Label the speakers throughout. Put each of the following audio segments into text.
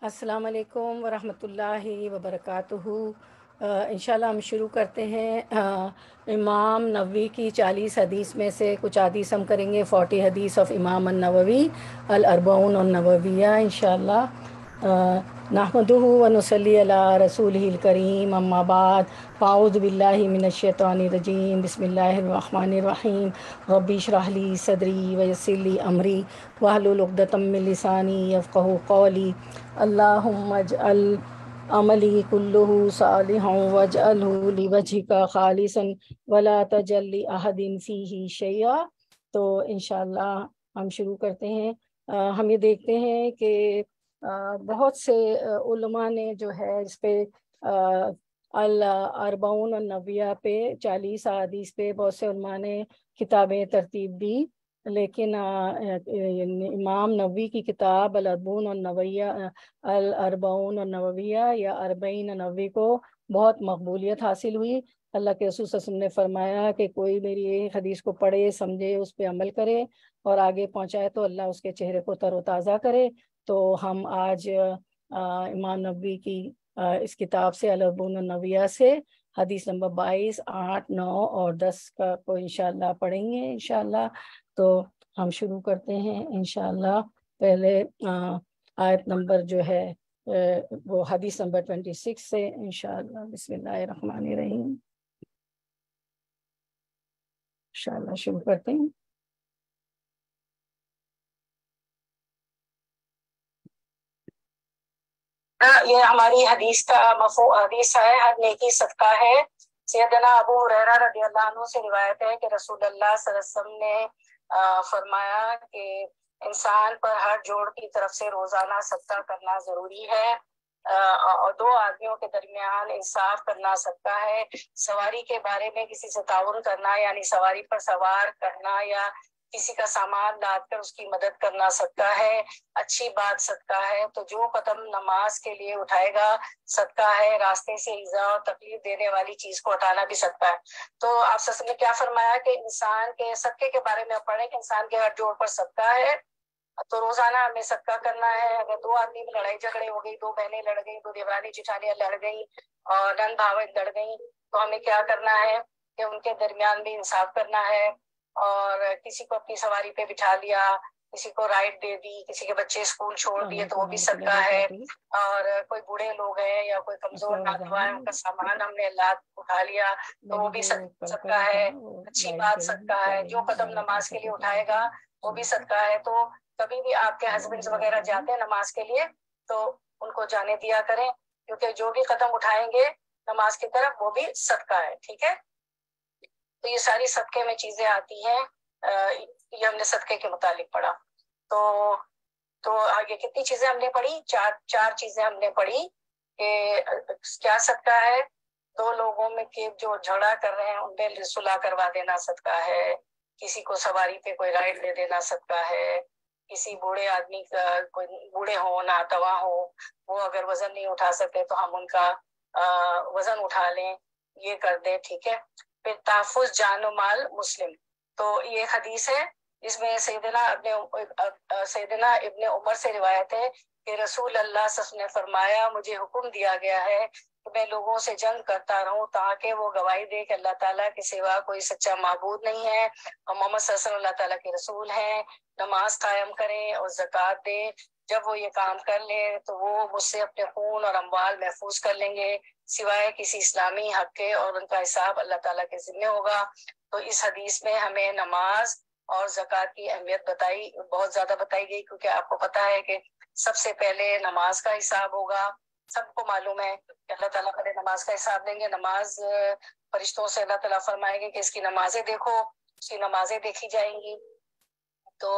Speaker 1: السلام علیکم ورحمۃ اللہ وبرکاتہ۔ انشاءاللہ ہم شروع کرتے ہیں امام نووی کی 40 حدیث میں سے کچھ حدیث ہم کریں گے، 40 حدیث آف امام النووی الاربعون النوویہ انشاءاللہ۔ نحمدہ ونصلی علی رسولہ الکریم، اما بعد، فاعوذ باللہ من الشیطان الرجیم، بسم اللہ الرحمن الرحیم۔ رب اشرح لی صدری ویسر لی امری واحلل عقدۃ من لسانی یفقہوا قولی۔ اللہم اجعل عملی کلہ صالحا واجعلہ لوجہک خالصا ولا تجعل لأحد فیہ شیئا۔ تو انشاءاللہ ہم شروع کرتے ہیں۔ ہم یہ دیکھتے ہیں کہ بہت سے علماء نے جو ہے اس پہ الاربعون النوویہ پہ 40 احادیث پہ بہت سے علماء نے کتابیں ترتیب دی، لیکن امام نووی کی کتاب الاربعون النوویہ یا 40 نووی کو بہت مقبولیت حاصل ہوئی۔ اللہ کے رسول صلی اللہ علیہ وسلم نے فرمایا کہ کوئی میری ایک حدیث کو پڑھے، سمجھے، اس پہ عمل کرے اور آگے پہنچائے تو اللہ اس کے چہرے کو تر و تازہ کرے۔ تو ہم آج امام نووی کی اس کتاب سے الاربعون النوویہ سے حدیث نمبر 22، 8، 9 اور 10 کو انشاءاللہ پڑھیں گے انشاءاللہ۔ تو ہم شروع کرتے ہیں انشاءاللہ۔ پہلے آیت نمبر جو ہے وہ حدیث نمبر 26 سے انشاءاللہ۔ بسم اللہ الرحمن الرحیم، انشاءاللہ شروع کرتے ہیں۔ یہ ہماری حدیث کا حدیث ہے، ہر نیکی صدقہ ہے۔ سیدنا ابو ہریرہ رضی اللہ عنہ سے روایت ہے کہ رسول اللہ صلی اللہ علیہ وسلم نے فرمایا کہ انسان پر ہر جوڑ کی طرف سے روزانہ صدقہ کرنا ضروری ہے، اور دو آدمیوں کے درمیان انصاف کرنا صدقہ ہے۔ سواری کے بارے میں کسی سے تعاون کرنا، یعنی سواری پر سوار کرنا یا کسی کا سامان لاد کر اس کی مدد کرنا صدقہ ہے، اچھی بات صدقہ ہے۔ تو جو قدم نماز کے لیے اٹھائے گا صدقہ ہے، راستے سے ایذا اور تکلیف دینے والی چیز کو ہٹانا بھی صدقہ ہے۔ تو آپ صلی اللہ علیہ وسلم نے کیا فرمایا کہ انسان کے صدقے کے بارے میں پڑھیں کہ انسان کے ہر جوڑ پر صدقہ ہے، تو روزانہ ہمیں صدقہ کرنا ہے۔ اگر دو آدمی میں لڑائی جھگڑے ہو گئی، دو بہنیں لڑ گئی، دو دیورانی جٹھانیاں لڑ گئی اور نند بھاویں لڑ گئی، تو ہمیں کیا کرنا ہے کہ ان کے درمیان بھی انصاف کرنا ہے، اور کسی کو اپنی سواری پہ بٹھا لیا، کسی کو رائڈ دے دی، کسی کے بچے اسکول چھوڑ دیے تو وہ بھی صدقہ ہے، اور کوئی بوڑھے لوگ ہیں یا کوئی کمزور ناتوا ہے ان کا سامان ہم نے لاد اٹھا لیا تو وہ بھی صدقہ ہے، اچھی بات صدقہ ہے۔ جو قدم نماز کے لیے اٹھائے گا وہ بھی صدقہ ہے۔ تو کبھی بھی آپ کے ہسبینڈ وغیرہ جاتے ہیں نماز کے لیے تو ان کو جانے دیا کریں، کیونکہ جو بھی قدم اٹھائیں گے نماز کی طرف وہ بھی صدقہ ہے، ٹھیک ہے۔ تو یہ ساری صدقے میں چیزیں آتی ہیں، یہ ہم نے صدقے کے متعلق پڑھا۔ تو یہ کتنی چیزیں ہم نے پڑھی؟ چار چیزیں ہم نے پڑھی کہ کیا صدقہ ہے، دو لوگوں میں کہ جو جھگڑا کر رہے ہیں ان پہ صلح کروا دینا صدقہ ہے، کسی کو سواری پہ کوئی رائڈ دے دینا صدقہ ہے، کسی بوڑھے آدمی کا، کوئی بوڑھے ہوں ناتوا ہوں وہ اگر وزن نہیں اٹھا سکتے تو ہم ان کا وزن اٹھا لیں، یہ کر دیں، ٹھیک ہے۔ پھر تحفظ جان و مال مسلم، تو یہ حدیث ہے جس میں سیدنا ابن عمر سے روایت ہے کہ رسول اللہ صلی اللہ علیہ وسلم نے فرمایا مجھے حکم دیا گیا ہے کہ میں لوگوں سے جنگ کرتا رہوں تاکہ وہ گواہی دے کہ اللہ تعالیٰ کے سوا کوئی سچا معبود نہیں ہے اور محمد صلی اللہ علیہ وسلم اللہ تعالیٰ کے رسول ہیں، نماز قائم کریں اور زکوٰۃ دیں۔ جب وہ یہ کام کر لیں تو وہ مجھ سے اپنے خون اور اموال محفوظ کر لیں گے سوائے کسی اسلامی حق کے، اور ان کا حساب اللہ تعالیٰ کے ذمہ ہوگا۔ تو اس حدیث میں ہمیں نماز اور زکوٰۃ کی اہمیت بہت زیادہ بتائی گئی، کیونکہ آپ کو پتہ ہے کہ سب سے پہلے نماز کا حساب ہوگا۔ سب کو معلوم ہے کہ اللہ تعالیٰ پہلے نماز کا حساب دیں گے۔ نماز فرشتوں سے اللہ تعالیٰ فرمائیں گے کہ اس کی نمازیں دیکھو، اس کی نمازیں دیکھی جائیں گی۔ تو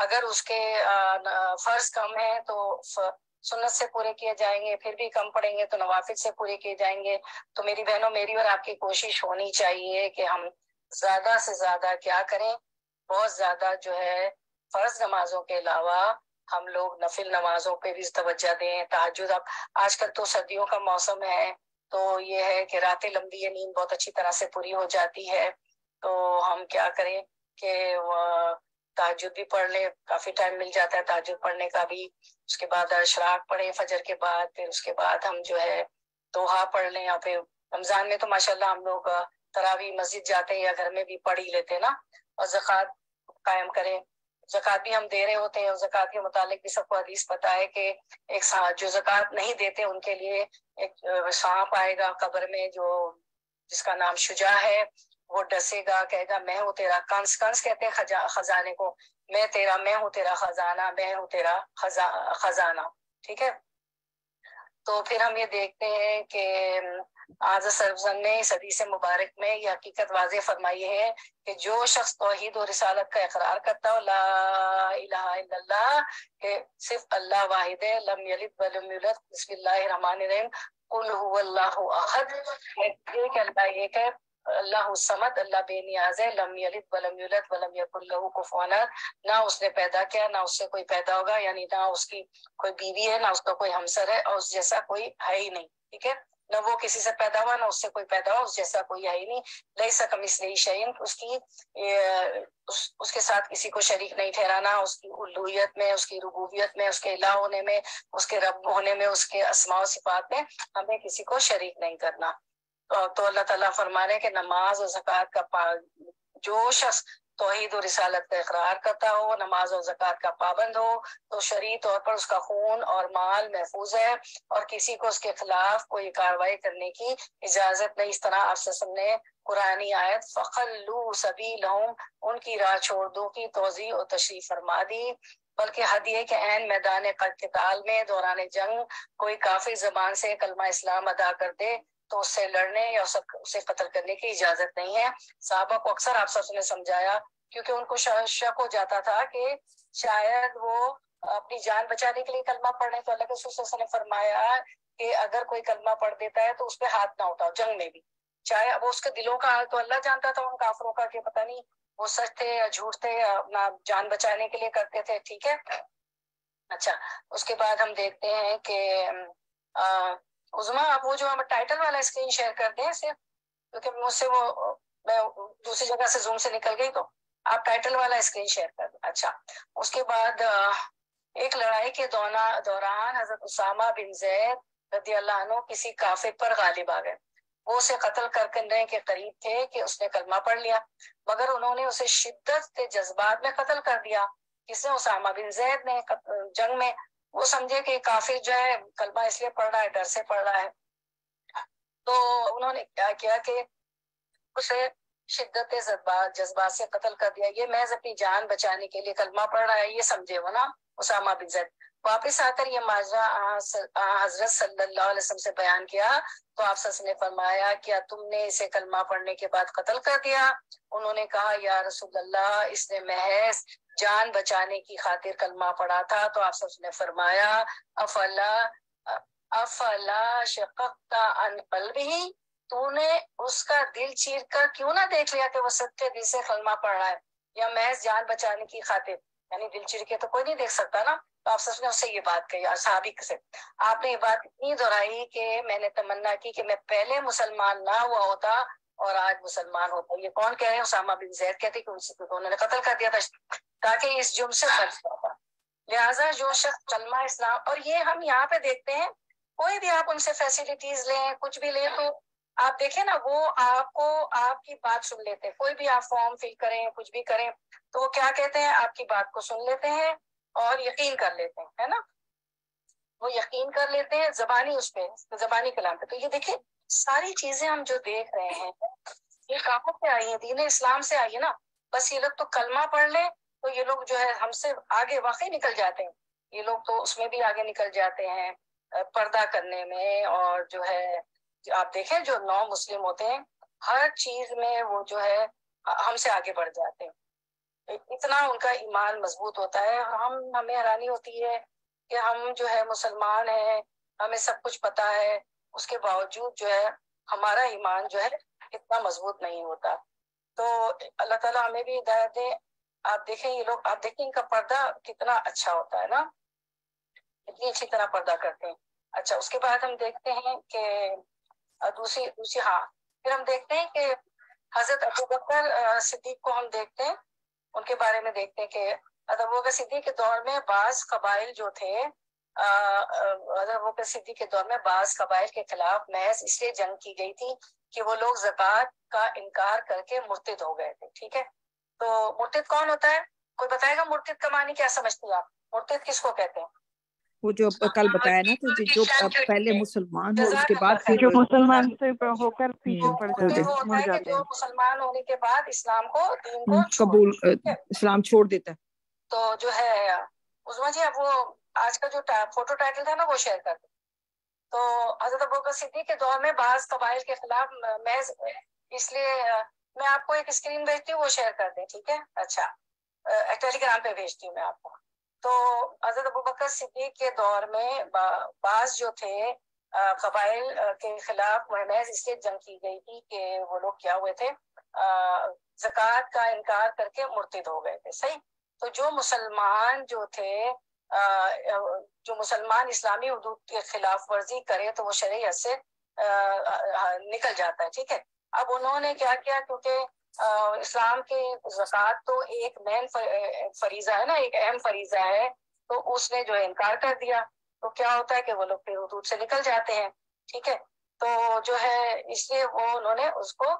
Speaker 1: اگر اس کے فرض کم ہیں تو سنت سے پورے کیے جائیں گے، پھر بھی کم پڑیں گے تو نوافل سے پورے کیے جائیں گے۔ تو میری بہنوں، میری اور آپ کی کوشش ہونی چاہیے کہ ہم زیادہ سے زیادہ کیا کریں، بہت زیادہ جو ہے فرض نمازوں کے علاوہ ہم لوگ نفل نمازوں پہ بھی توجہ دیں۔ تہجد، اب آج کل تو سردیوں کا موسم ہے تو یہ ہے کہ راتیں لمبی، نیند بہت اچھی طرح سے پوری ہو جاتی ہے، تو ہم کیا کریں کہ تہجد بھی پڑھ لیں، کافی ٹائم مل جاتا ہے تہجد پڑھنے کا بھی، اس کے بعد اشراق پڑھیں فجر کے بعد، پھر اس کے بعد ہم جو ہے دوحہ پڑھ لیں، یا پھر رمضان میں تو ماشاءاللہ ہم لوگ تراویح مسجد جاتے ہیں یا گھر میں بھی پڑھ ہی لیتے ہیں نا، اور زکوٰۃ قائم کریں، زکوٰۃ بھی ہم دے رہے ہوتے ہیں، اور زکوٰۃ کے متعلق بھی سب کو حدیث پتہ ہے کہ ایک جو زکوٰۃ نہیں دیتے ان کے لیے ایک سانپ آئے گا قبر میں، جو جس کا نام شجاع ہے، وہ ڈسے گا، کہے گا میں ہوں تیرا کنز، کنز کہتے ہیں خزانے کو، میں ہوں تیرا خزانہ، میں ہوں تیرا خزانہ، ٹھیک ہے۔ تو پھر ہم یہ دیکھتے ہیں کہ حضرت صلی اللہ علیہ وسلم نے اس حدیث مبارک میں یہ حقیقت واضح فرمائی ہے کہ جو شخص توحید و رسالت کا اقرار کرتا ہو، لا الہ الا اللہ، کہ صرف اللہ واحد ہے، لم یلد ولم یولد، بسم اللہ الرحمن الرحیم، قل هو اللہ احد، ایک اللہ ایک ہے، اللہ الصمد، اللہ بے نیاز ہے، لم یلد ولم یولد ولم یکن لہ کفوا احد، نہ اس نے پیدا کیا نہ اس سے کوئی پیدا ہوگا، یعنی نہ اس کی کوئی بیوی ہے نہ اس کا کوئی ہمسر ہے، اور اس جیسا کوئی ہے ہی نہیں، ٹھیک ہے، نہ وہ کسی سے پیدا ہوا نہ اس سے کوئی پیدا ہوا، اس جیسا کوئی ہے ہی نہیں، لیس کمثلہ شیء، اس کے ساتھ کسی کو شریک نہیں ٹھہرانا، اس کی الوہیت میں، اس کی ربوبیت میں، اس کے الہ ہونے میں، اس کے رب ہونے میں، اس کے اسماء و صفات میں ہمیں کسی کو شریک نہیں کرنا۔ تو اللہ تعالیٰ فرمانے کہ نماز اور زکوٰۃ کا جو شخص توحید و رسالت کا اقرار کرتا ہو، نماز اور زکوٰۃ کا پابند ہو، تو شرعی طور پر اس کا خون اور مال محفوظ ہے، اور کسی کو اس کے خلاف کوئی کارروائی کرنے کی اجازت نہیں۔ اس طرح آپ صلی اللہ علیہ وسلم نے قرآنی آیت فَخَلُّوا سَبِيلَهُمْ، ان کی راہ چھوڑ دو کی توضیح اور تشریح فرما دی، بلکہ ہدیے کے عین میدان قتال میں دوران جنگ کوئی کافر زبان سے کلمہ اسلام ادا کر دے تو اس سے لڑنے یا اسے قتل کرنے کی اجازت نہیں ہے۔ صحابہ کو اکثر آپ سب نے سمجھایا، کیونکہ ان کو شک ہو جاتا تھا کہ شاید وہ اپنی جان بچانے کے لیے کلمہ پڑھ رہے، تو اللہ کے رسول صلی اللہ علیہ وسلم نے فرمایا کہ اگر کوئی کلمہ پڑھ دیتا ہے تو اس پہ ہاتھ نہ اٹھاؤ، جنگ میں بھی، چاہے اب اس کے دلوں کا حال تو اللہ جانتا تھا ان کافروں کا، کہ پتہ نہیں وہ سچ تھے یا جھوٹ تھے، یا اپنا جان بچانے کے لیے کرتے تھے، ٹھیک ہے۔ اچھا، اس کے بعد ہم دیکھتے ہیں کہ عظما، آپ وہ جو ہم ٹائٹل والا اسکرین شیئر کر دیں صرف، کیونکہ مجھ سے وہ میں دوسری جگہ سے زوم سے نکل گئی، تو آپ ٹائٹل والا اسکرین شیئر کر دیں۔ اچھا، اس کے بعد ایک لڑائی کے دوران حضرت اسامہ بن زید رضی اللہ عنہ کسی کافر پر غالب آ گئے، وہ اسے قتل کرنے کے قریب تھے کہ اس نے کلمہ پڑھ لیا، مگر انہوں نے اسے شدت کے جذبات میں قتل کر دیا۔ کس نے؟ اسامہ بن زید نے، جنگ میں۔ وہ سمجھے کہ کافر جو ہے کلمہ اس لیے پڑھ رہا ہے، ڈر سے پڑھ رہا ہے، تو انہوں نے کیا کیا کہ اسے شدت جذبات سے قتل کر دیا۔ یہ محض اپنی جان بچانے کے لیے کلمہ پڑھ رہا ہے، یہ سمجھے وہ نا اسامہ بن زید۔ واپس آ کر یہ ماجرا حضرت صلی اللہ علیہ وسلم سے بیان کیا تو آپ صلی اللہ علیہ وسلم نے فرمایا، کیا تم نے اسے کلمہ پڑھنے کے بعد قتل کر دیا؟ انہوں نے کہا، یا رسول اللہ، اس نے محض جان بچانے کی خاطر کلمہ پڑھا تھا۔ تو آپ صلی اللہ علیہ وسلم نے فرمایا، افلا شققت عن قلبہ، تو نے اس کا دل چیر کر کیوں نہ دیکھ لیا کہ وہ سچے دل سے کلمہ پڑھ رہا ہے، یا محض جان بچانے کی خاطر، یعنی دل چیر کے تو کوئی نہیں دیکھ سکتا نا۔ تو آپ سچ نے اس سے یہ بات کہی، صحابی سے آپ نے یہ بات اتنی دہرائی کہ میں نے تمنا کی کہ میں پہلے مسلمان نہ ہوا ہوتا اور آج مسلمان ہوتا۔ یہ کون کہہ رہے ہیں؟ اسامہ بن زید کہتے کہ انہوں نے قتل کر دیا تھا تاکہ اس جرم سے بچ جاتا۔ لہٰذا جو شخص کلمہ اسلام، اور یہ ہم یہاں پہ دیکھتے ہیں، کوئی بھی آپ ان سے فیسلٹیز لیں، کچھ بھی لیں، تو آپ دیکھیں نا، وہ آپ کو آپ کی بات سن لیتے ہیں، کوئی بھی آپ فارم فل کریں، کچھ بھی کریں، تو وہ کیا کہتے ہیں؟ آپ کی بات کو سن لیتے ہیں اور یقین کر لیتے ہیں، ہے نا، وہ یقین کر لیتے ہیں زبانی، اس پہ زبانی کلام پہ۔ تو یہ دیکھیں، ساری چیزیں ہم جو دیکھ رہے ہیں یہ کہاں سے آئی ہیں؟ دین اسلام سے آئی ہے نا۔ بس یہ لوگ تو کلمہ پڑھ لیں تو یہ لوگ جو ہے ہم سے آگے واقعی نکل جاتے ہیں، یہ لوگ تو اس میں بھی آگے نکل جاتے ہیں، پردہ کرنے میں، اور جو ہے آپ دیکھیں جو نو مسلم ہوتے ہیں ہر چیز میں وہ جو ہے ہم سے آگے بڑھ جاتے ہیں، اتنا ان کا ایمان مضبوط ہوتا ہے۔ ہمیں حیرانی ہوتی ہے کہ ہم جو ہے مسلمان ہیں، ہمیں سب کچھ پتا ہے، اس کے باوجود جو ہے ہمارا ایمان جو ہے اتنا مضبوط نہیں ہوتا۔ تو اللہ تعالیٰ ہمیں بھی ہدایت دے۔ آپ دیکھیں یہ لوگ، آپ دیکھیں ان کا پردہ کتنا اچھا ہوتا ہے نا، اتنی اچھی طرح پردہ کرتے ہیں۔ اچھا، اس کے بعد ہم دیکھتے ہیں کہ دوسری ہاں، پھر ہم دیکھتے ہیں کہ حضرت ابو بکر صدیق کو ہم دیکھتے ہیں ان کے بارے میں دیکھتے ہیں کہ حضرت ابوبکر صدیق کے دور میں بعض قبائل جو تھے، حضرت ابوبکر صدیق کے دور میں بعض قبائل کے خلاف محض اس لیے جنگ کی گئی تھی کہ وہ لوگ زکوٰۃ کا انکار کر کے مرتد ہو گئے تھے. ٹھیک ہے، تو مرتد کون ہوتا ہے؟ کوئی بتائے گا مرتد کا معنی کیا سمجھتی ہیں آپ؟ مرتد کس کو کہتے ہیں؟
Speaker 2: وہ جو کل بتایا نا تو جو پہلے مسلمان ہو اس کے بعد پھر
Speaker 3: جو مسلمان سے ہو کر پیچھے پڑ
Speaker 1: مرتد
Speaker 3: جاتے
Speaker 1: وہ
Speaker 3: ہیں،
Speaker 1: ہوتا
Speaker 3: مڑ
Speaker 1: ہے کہ
Speaker 3: جاتے
Speaker 1: جو
Speaker 3: ہیں.
Speaker 1: مسلمان ہونے کے بعد اسلام کو، دین کو
Speaker 2: قبول
Speaker 1: چھوڑ.
Speaker 2: اسلام چھوڑ دیتا ہے.
Speaker 1: تو جو ہے عظمیٰ جی، اب وہ آج کا جو فوٹو ٹائٹل تھا نا وہ شیئر کر دیں. تو حضرت ابوبکر صدیق کے دور میں بعض قبائل کے خلاف محض اس لیے میں آپ کو ایک اسکرین بھیجتی ہوں، وہ شیئر کر دیں. ٹھیک ہے، اچھا ٹیلی گرام پہ بھیجتی ہوں میں آپ کو. تو حضرت ابوبکر صدیق کے دور میں بعض جو تھے قبائل کے خلاف محض اس لیے جنگ کی گئی تھی کہ وہ لوگ کیا ہوئے تھے، زکوٰۃ کا انکار کر کے مرتد ہو گئے تھے. صحیح. تو جو مسلمان جو تھے، جو مسلمان اسلامی حدود کی خلاف ورزی کرے تو وہ شرعی حد سے نکل جاتا ہے. ٹھیک ہے، اب انہوں نے کیا کیا، کیونکہ اسلام کے زکوٰۃ تو ایک مین فریضہ ہے نا، ایک اہم فریضہ ہے، تو اس نے جو ہے انکار کر دیا. تو کیا ہوتا ہے کہ وہ لوگ پھر حدود سے نکل جاتے ہیں. ٹھیک ہے، تو جو ہے اس لیے وہ انہوں نے اس کو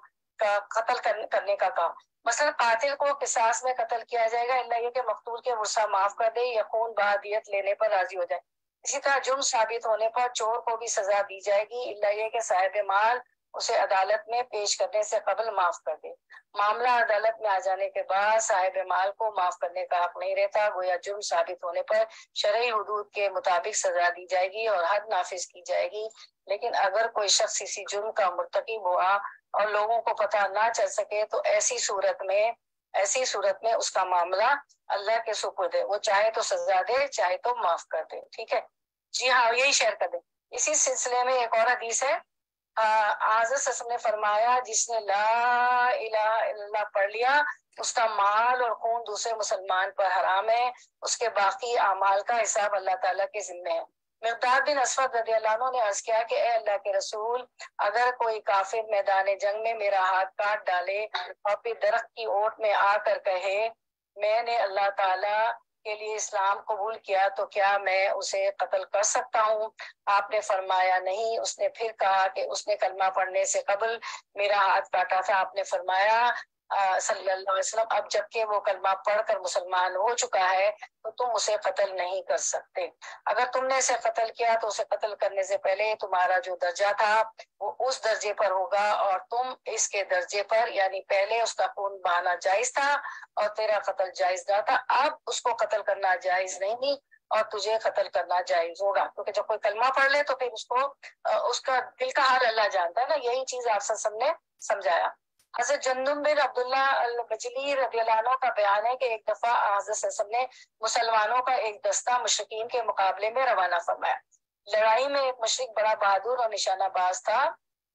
Speaker 1: قتل کرنے کا کہا. مثلا قاتل کو قصاص میں قتل کیا جائے گا الا یہ کہ مقتول کے غصہ معاف کر دے یا خون بعدیت لینے پر راضی ہو جائے. اسی طرح جرم ثابت ہونے پر چور کو بھی سزا دی جائے گی الا یہ کہ صاحب مال اسے عدالت میں پیش کرنے سے قبل معاف کر دے. معاملہ عدالت میں آ جانے کے بعد صاحب مال کو معاف کرنے کا حق نہیں رہتا، گویا جرم ثابت ہونے پر شرعی حدود کے مطابق سزا دی جائے گی اور حد نافذ کی جائے گی. لیکن اگر کوئی شخص اسی جرم کا مرتکب ہوا اور لوگوں کو پتہ نہ چل سکے تو ایسی صورت میں اس کا معاملہ اللہ کے سپرد ہے، وہ چاہے تو سزا دے چاہے تو معاف کر دے. ٹھیک ہے جی ہاں، یہی شیئر کر دیں. اسی سلسلے میں ایک اور حدیث ہے، حضرت صلی اللہ علیہ وسلم نے فرمایا جس نے لا الہ الا اللہ پڑھ لیا اس کا مال اور خون دوسرے مسلمان پر حرام ہے، اس کے باقی اعمال کا حساب اللہ تعالیٰ کے ذمہ ہے. مقداد بن اسود رضی اللہ عنہ نے عرض کیا کہ اے اللہ کے رسول، اگر کوئی کافر میدان جنگ میں میرا ہاتھ کاٹ ڈالے اور پھر درخت کی اوٹ میں آ کر کہے میں نے اللہ تعالیٰ کے لیے اسلام قبول کیا تو کیا میں اسے قتل کر سکتا ہوں؟ آپ نے فرمایا نہیں. اس نے پھر کہا کہ اس نے کلمہ پڑھنے سے قبل میرا ہاتھ کاٹا تھا. آپ نے فرمایا صلی اللہ علیہ وسلم اب جبکہ وہ کلمہ پڑھ کر مسلمان ہو چکا ہے تو تم اسے قتل نہیں کر سکتے. اگر تم نے اسے قتل کیا تو اسے قتل کرنے سے پہلے تمہارا جو درجہ تھا وہ اس درجے پر ہوگا اور تم اس کے درجے پر، یعنی پہلے اس کا خون بہانا جائز تھا اور تیرا قتل جائز نہ تھا، اب اس کو قتل کرنا جائز نہیں اور تجھے قتل کرنا جائز ہوگا. کیونکہ جب کوئی کلمہ پڑھ لے تو پھر اس کو اس کا دل کا حال اللہ جانتا ہے نا. یہی چیز آپ صلی اللہ علیہ وسلم نے سمجھایا. حضرت جندب بن عبداللہ البجلی رضی اللہ عنہ کا بیان ہے کہ ایک دفعہ حضرت صلی اللہ علیہ وسلم نے مسلمانوں کا ایک دستہ مشرکین کے مقابلے میں روانہ فرمایا. لڑائی میں ایک مشرک بڑا بہادر اور نشانہ باز تھا،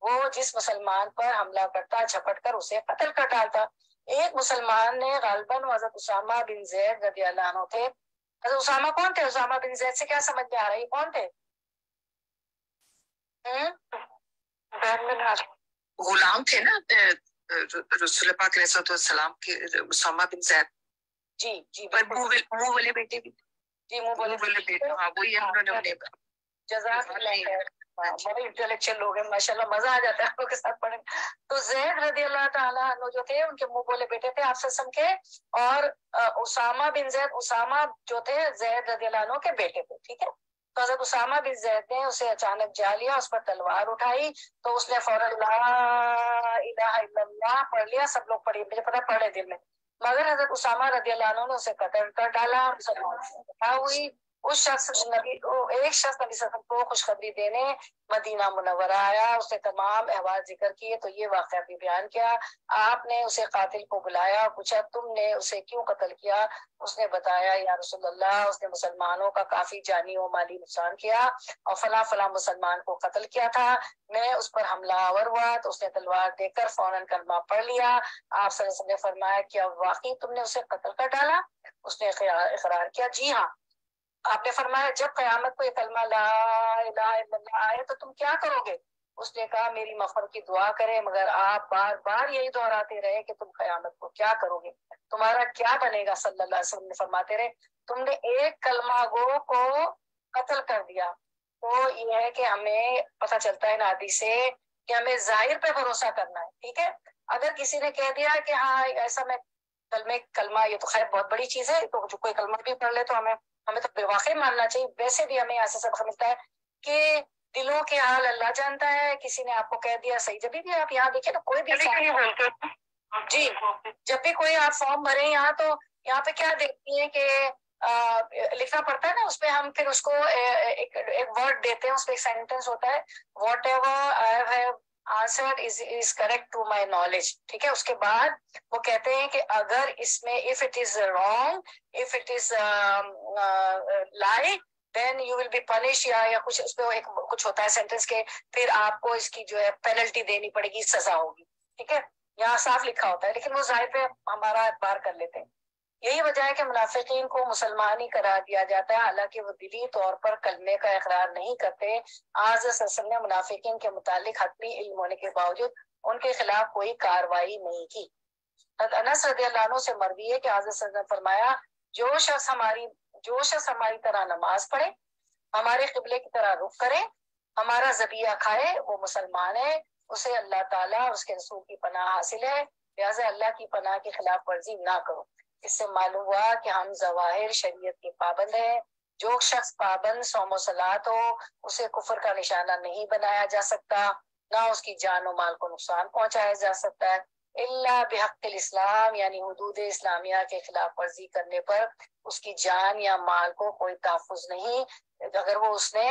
Speaker 1: وہ جس مسلمان پر حملہ کرتا جھپٹ کر اسے قتل کر ڈالتا. ایک مسلمان نے غالباً حضرت اسامہ بن زید رضی اللہ عنہ تھے. حضرت اسامہ کون تھے؟ اسامہ بن زید سے کیا سمجھ میں آ رہی ہے کون تھے؟
Speaker 4: غلام تھے نا رسول پاک علیہ السلام کے، اسامہ بن زید.
Speaker 1: جی جی
Speaker 4: منہ والے بیٹے بھی.
Speaker 1: جی منہ والے
Speaker 4: بیٹے، ہاں وہی انہوں نے.
Speaker 1: جزاک اللہ، بڑے انٹلیکچوئل لوگ ہیں ماشاءاللہ، مزہ آ جاتا ہے آپ لوگ کے ساتھ پڑھنے. تو زید رضی اللہ تعالیٰ عنہ جو تھے ان کے منہ بولے بیٹے تھے آپ سے کے، اور اسامہ بن زید، اسامہ جو تھے زید رضی اللہ عنہ کے بیٹے تھے. ٹھیک ہے، تو حضرت اسامہ بن زید نے اسے اچانک جا لیا، اس پر تلوار اٹھائی تو اس نے فوراً لا الہ الا اللہ پڑھ لیا. سب لوگ پڑھی، مجھے پتا پڑھے دل میں، مگر حضرت اسامہ رضی اللہ عنہ نے اسے قتل کر ڈالا. ہوئی اس شخص ایک شخص نبی صلی اللہ علیہ وسلم کو خوشخبری دینے مدینہ منورہ آیا. اس نے تمام احوال ذکر کیے تو یہ واقعہ بھی بیان کیا. آپ نے اسے قاتل کو بلایا اور پوچھا تم نے اسے کیوں قتل کیا؟ اس نے بتایا یا رسول اللہ اس نے مسلمانوں کا کافی جانی و مالی نقصان کیا اور فلاں فلاں مسلمان کو قتل کیا تھا. میں اس پر حملہ آور ہوا تو اس نے تلوار دے کر فوراً کلمہ پڑھ لیا. آپ صلی اللہ علیہ وسلم نے فرمایا کیا واقعی تم نے اسے قتل کر ڈالا؟ اس نے اقرار کیا جی ہاں. آپ نے فرمایا جب قیامت کو یہ کلمہ لا الہ الا اللہ آئے تو تم کیا کرو گے؟ اس نے کہا میری مغفرت کی دعا کرے، مگر آپ بار بار یہی دہراتے رہے کہ تم قیامت کو کیا کرو گے، تمہارا کیا بنے گا۔ صلی اللہ علیہ وسلم نے فرماتے رہے تم نے ایک کلمہ گو کو قتل کر دیا۔ تو یہ ہے کہ ہمیں پتہ چلتا ہے ان حدیث سے کہ ہمیں ظاہر پہ بھروسہ کرنا ہے، ٹھیک ہے۔ اگر کسی نے کہہ دیا کہ ہاں ایسا میں کلمہ یہ تو خیر بہت بڑی چیز ہے، تو جو کوئی کلمہ بھی پڑھ لے تو ہمیں تو واقعی ماننا چاہیے۔ ویسے بھی ہمیں یہاں سے سبق ملتا ہے کہ دلوں کے حال اللہ جانتا ہے۔ کسی نے آپ کو کہہ دیا صحیح، جب بھی آپ یہاں دیکھیں نا کوئی بھی جی جب بھی کوئی آپ فارم بھریں یہاں تو یہاں پہ کیا دیکھتی ہیں کہ لکھنا پڑتا ہے نا، اس پہ ہم پھر اس کو ایک ورڈ دیتے ہیں، اس پہ ایک سینٹینس ہوتا ہے whatever I have answered is correct to my knowledge, ٹھیک ہے۔ اس کے بعد وہ کہتے ہیں کہ اگر اس میں if it is wrong, if it is lie then you will be punished، یا کچھ اس پہ کچھ ہوتا ہے سینٹینس کے پھر آپ کو اس کی جو ہے پینلٹی دینی پڑے گی، سزا ہوگی، ٹھیک ہے۔ یہاں صاف لکھا ہوتا ہے لیکن وہ ظاہر پہ ہمارا اعتبار کر لیتے ہیں۔ یہی وجہ ہے کہ منافقین کو مسلمان ہی قرار دیا جاتا ہے، حالانکہ وہ دلی طور پر کلمے کا اقرار نہیں کرتے۔ آج صلی اللہ علیہ وسلم نے منافقین کے متعلق حتمی علم ہونے کے باوجود ان کے خلاف کوئی کارروائی نہیں کی۔ انس رضی اللہ عنہ سے مروی ہے کہ حضرت صلی اللہ علیہ وسلم نے فرمایا جو شخص ہماری طرح نماز پڑھے، ہمارے قبلے کی طرح رخ کرے، ہمارا ذبیحہ کھائے، وہ مسلمان ہے، اسے اللہ تعالیٰ اور اس کے رسول کی پناہ حاصل ہے، لہٰذا اللہ کی پناہ کی خلاف ورزی نہ کرو۔ اس سے معلوم ہوا کہ ہم ظواہر شریعت کے پابند ہیں۔ جو شخص پابند صوم و صلات ہو اسے کفر کا نشانہ نہیں بنایا جا سکتا، نہ اس کی جان و مال کو نقصان پہنچایا جا سکتا ہے، الا بحق الاسلام، یعنی حدود اسلامیہ کے خلاف ورزی کرنے پر اس کی جان یا مال کو کوئی تحفظ نہیں۔ اگر وہ اس نے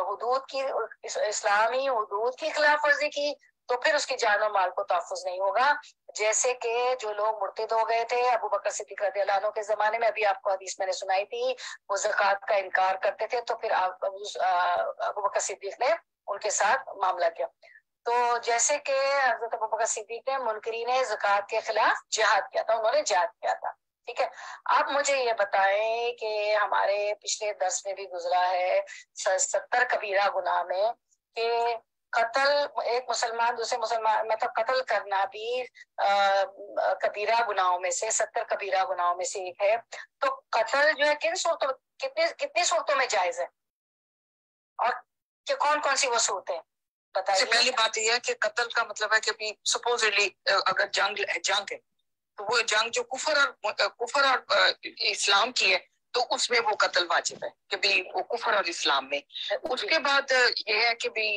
Speaker 1: حدود کی اسلامی حدود کی خلاف ورزی کی تو پھر اس کی جان و مال کو تحفظ نہیں ہوگا۔ جیسے کہ جو لوگ مرتد ہو گئے تھے ابو بکر صدیق رضی اللہ عنہ کے زمانے میں، ابھی آپ کو حدیث میں نے سنائی تھی، وہ زکوٰۃ کا انکار کرتے تھے تو پھر ابو بکر صدیق نے ان کے ساتھ معاملہ کیا۔ تو جیسے کہ حضرت ابو بکر صدیق نے منکرین زکوٰۃ کے خلاف جہاد کیا تھا، انہوں نے جہاد کیا تھا، ٹھیک ہے۔ آپ مجھے یہ بتائیں کہ ہمارے پچھلے درس میں بھی گزرا ہے 70 کبیرہ گناہ میں کہ قتل ایک مسلمان دوسرے مسلمان مطلب قتل کرنا بھی کبیرہ گناہوں میں سے 70 کبیرہ گناہوں میں سے ایک ہے۔ تو قتل جو ہے کتنی صورتوں میں جائز ہے اور کہ کون کون سی وہ صورتیں بتائیے۔
Speaker 4: پہلی بات یہ ہے کہ قتل کا مطلب ہے کہ سپوزلی اگر جنگ ہے تو وہ جنگ جو کفر اور اسلام کی ہے تو اس میں وہ قتل واجب ہے کہ بھی وہ کفر اور اسلام میں۔ اس کے بعد یہ ہے کہ بھی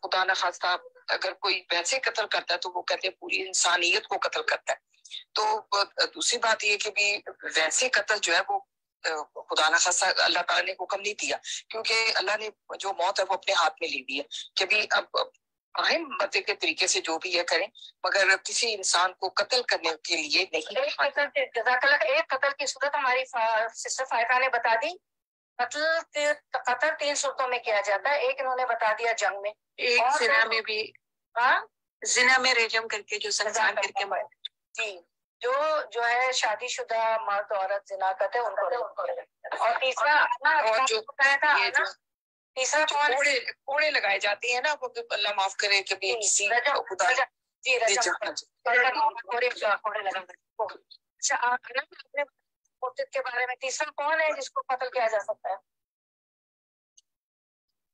Speaker 4: خدا نخواستہ اگر کوئی ویسے قتل کرتا ہے تو وہ کہتے ہیں پوری انسانیت کو قتل کرتا ہے۔ تو دوسری بات یہ کہ بھی ویسے قتل جو ہے وہ خدا نخواستہ اللہ تعالیٰ نے حکم نہیں دیا، کیونکہ اللہ نے جو موت ہے وہ اپنے ہاتھ میں لی ہوئی ہے کہ بھی اب مردے کے طریقے سے جو بھی ہے کریں، مگر کسی انسان کو قتل کرنے کے لیے نہیں۔
Speaker 1: جزاک اللہ۔ ایک قتل کی صورت ہماری سسٹر فائقہ نے بتا دی، قتل 3 صورتوں میں کیا جاتا ہے، ایک انہوں نے بتا دیا جنگ میں،
Speaker 4: ایک زنا میں بھی،
Speaker 1: ہاں
Speaker 4: زنا میں رجم کر کے جو سنسان کر کے
Speaker 1: جی جو ہے شادی شدہ مرد عورت زنا کرتے ان کو، اور تیسرا
Speaker 4: اور جو یہ جو
Speaker 1: تیسرا کون؟
Speaker 4: کوڑے لگائے جاتے ہیں نا، اللہ معاف کرے کہ بھی کسی خدا
Speaker 1: جی مرتد کے بارے میں تیسرا کون ہے جس کو قتل کیا جا سکتا ہے؟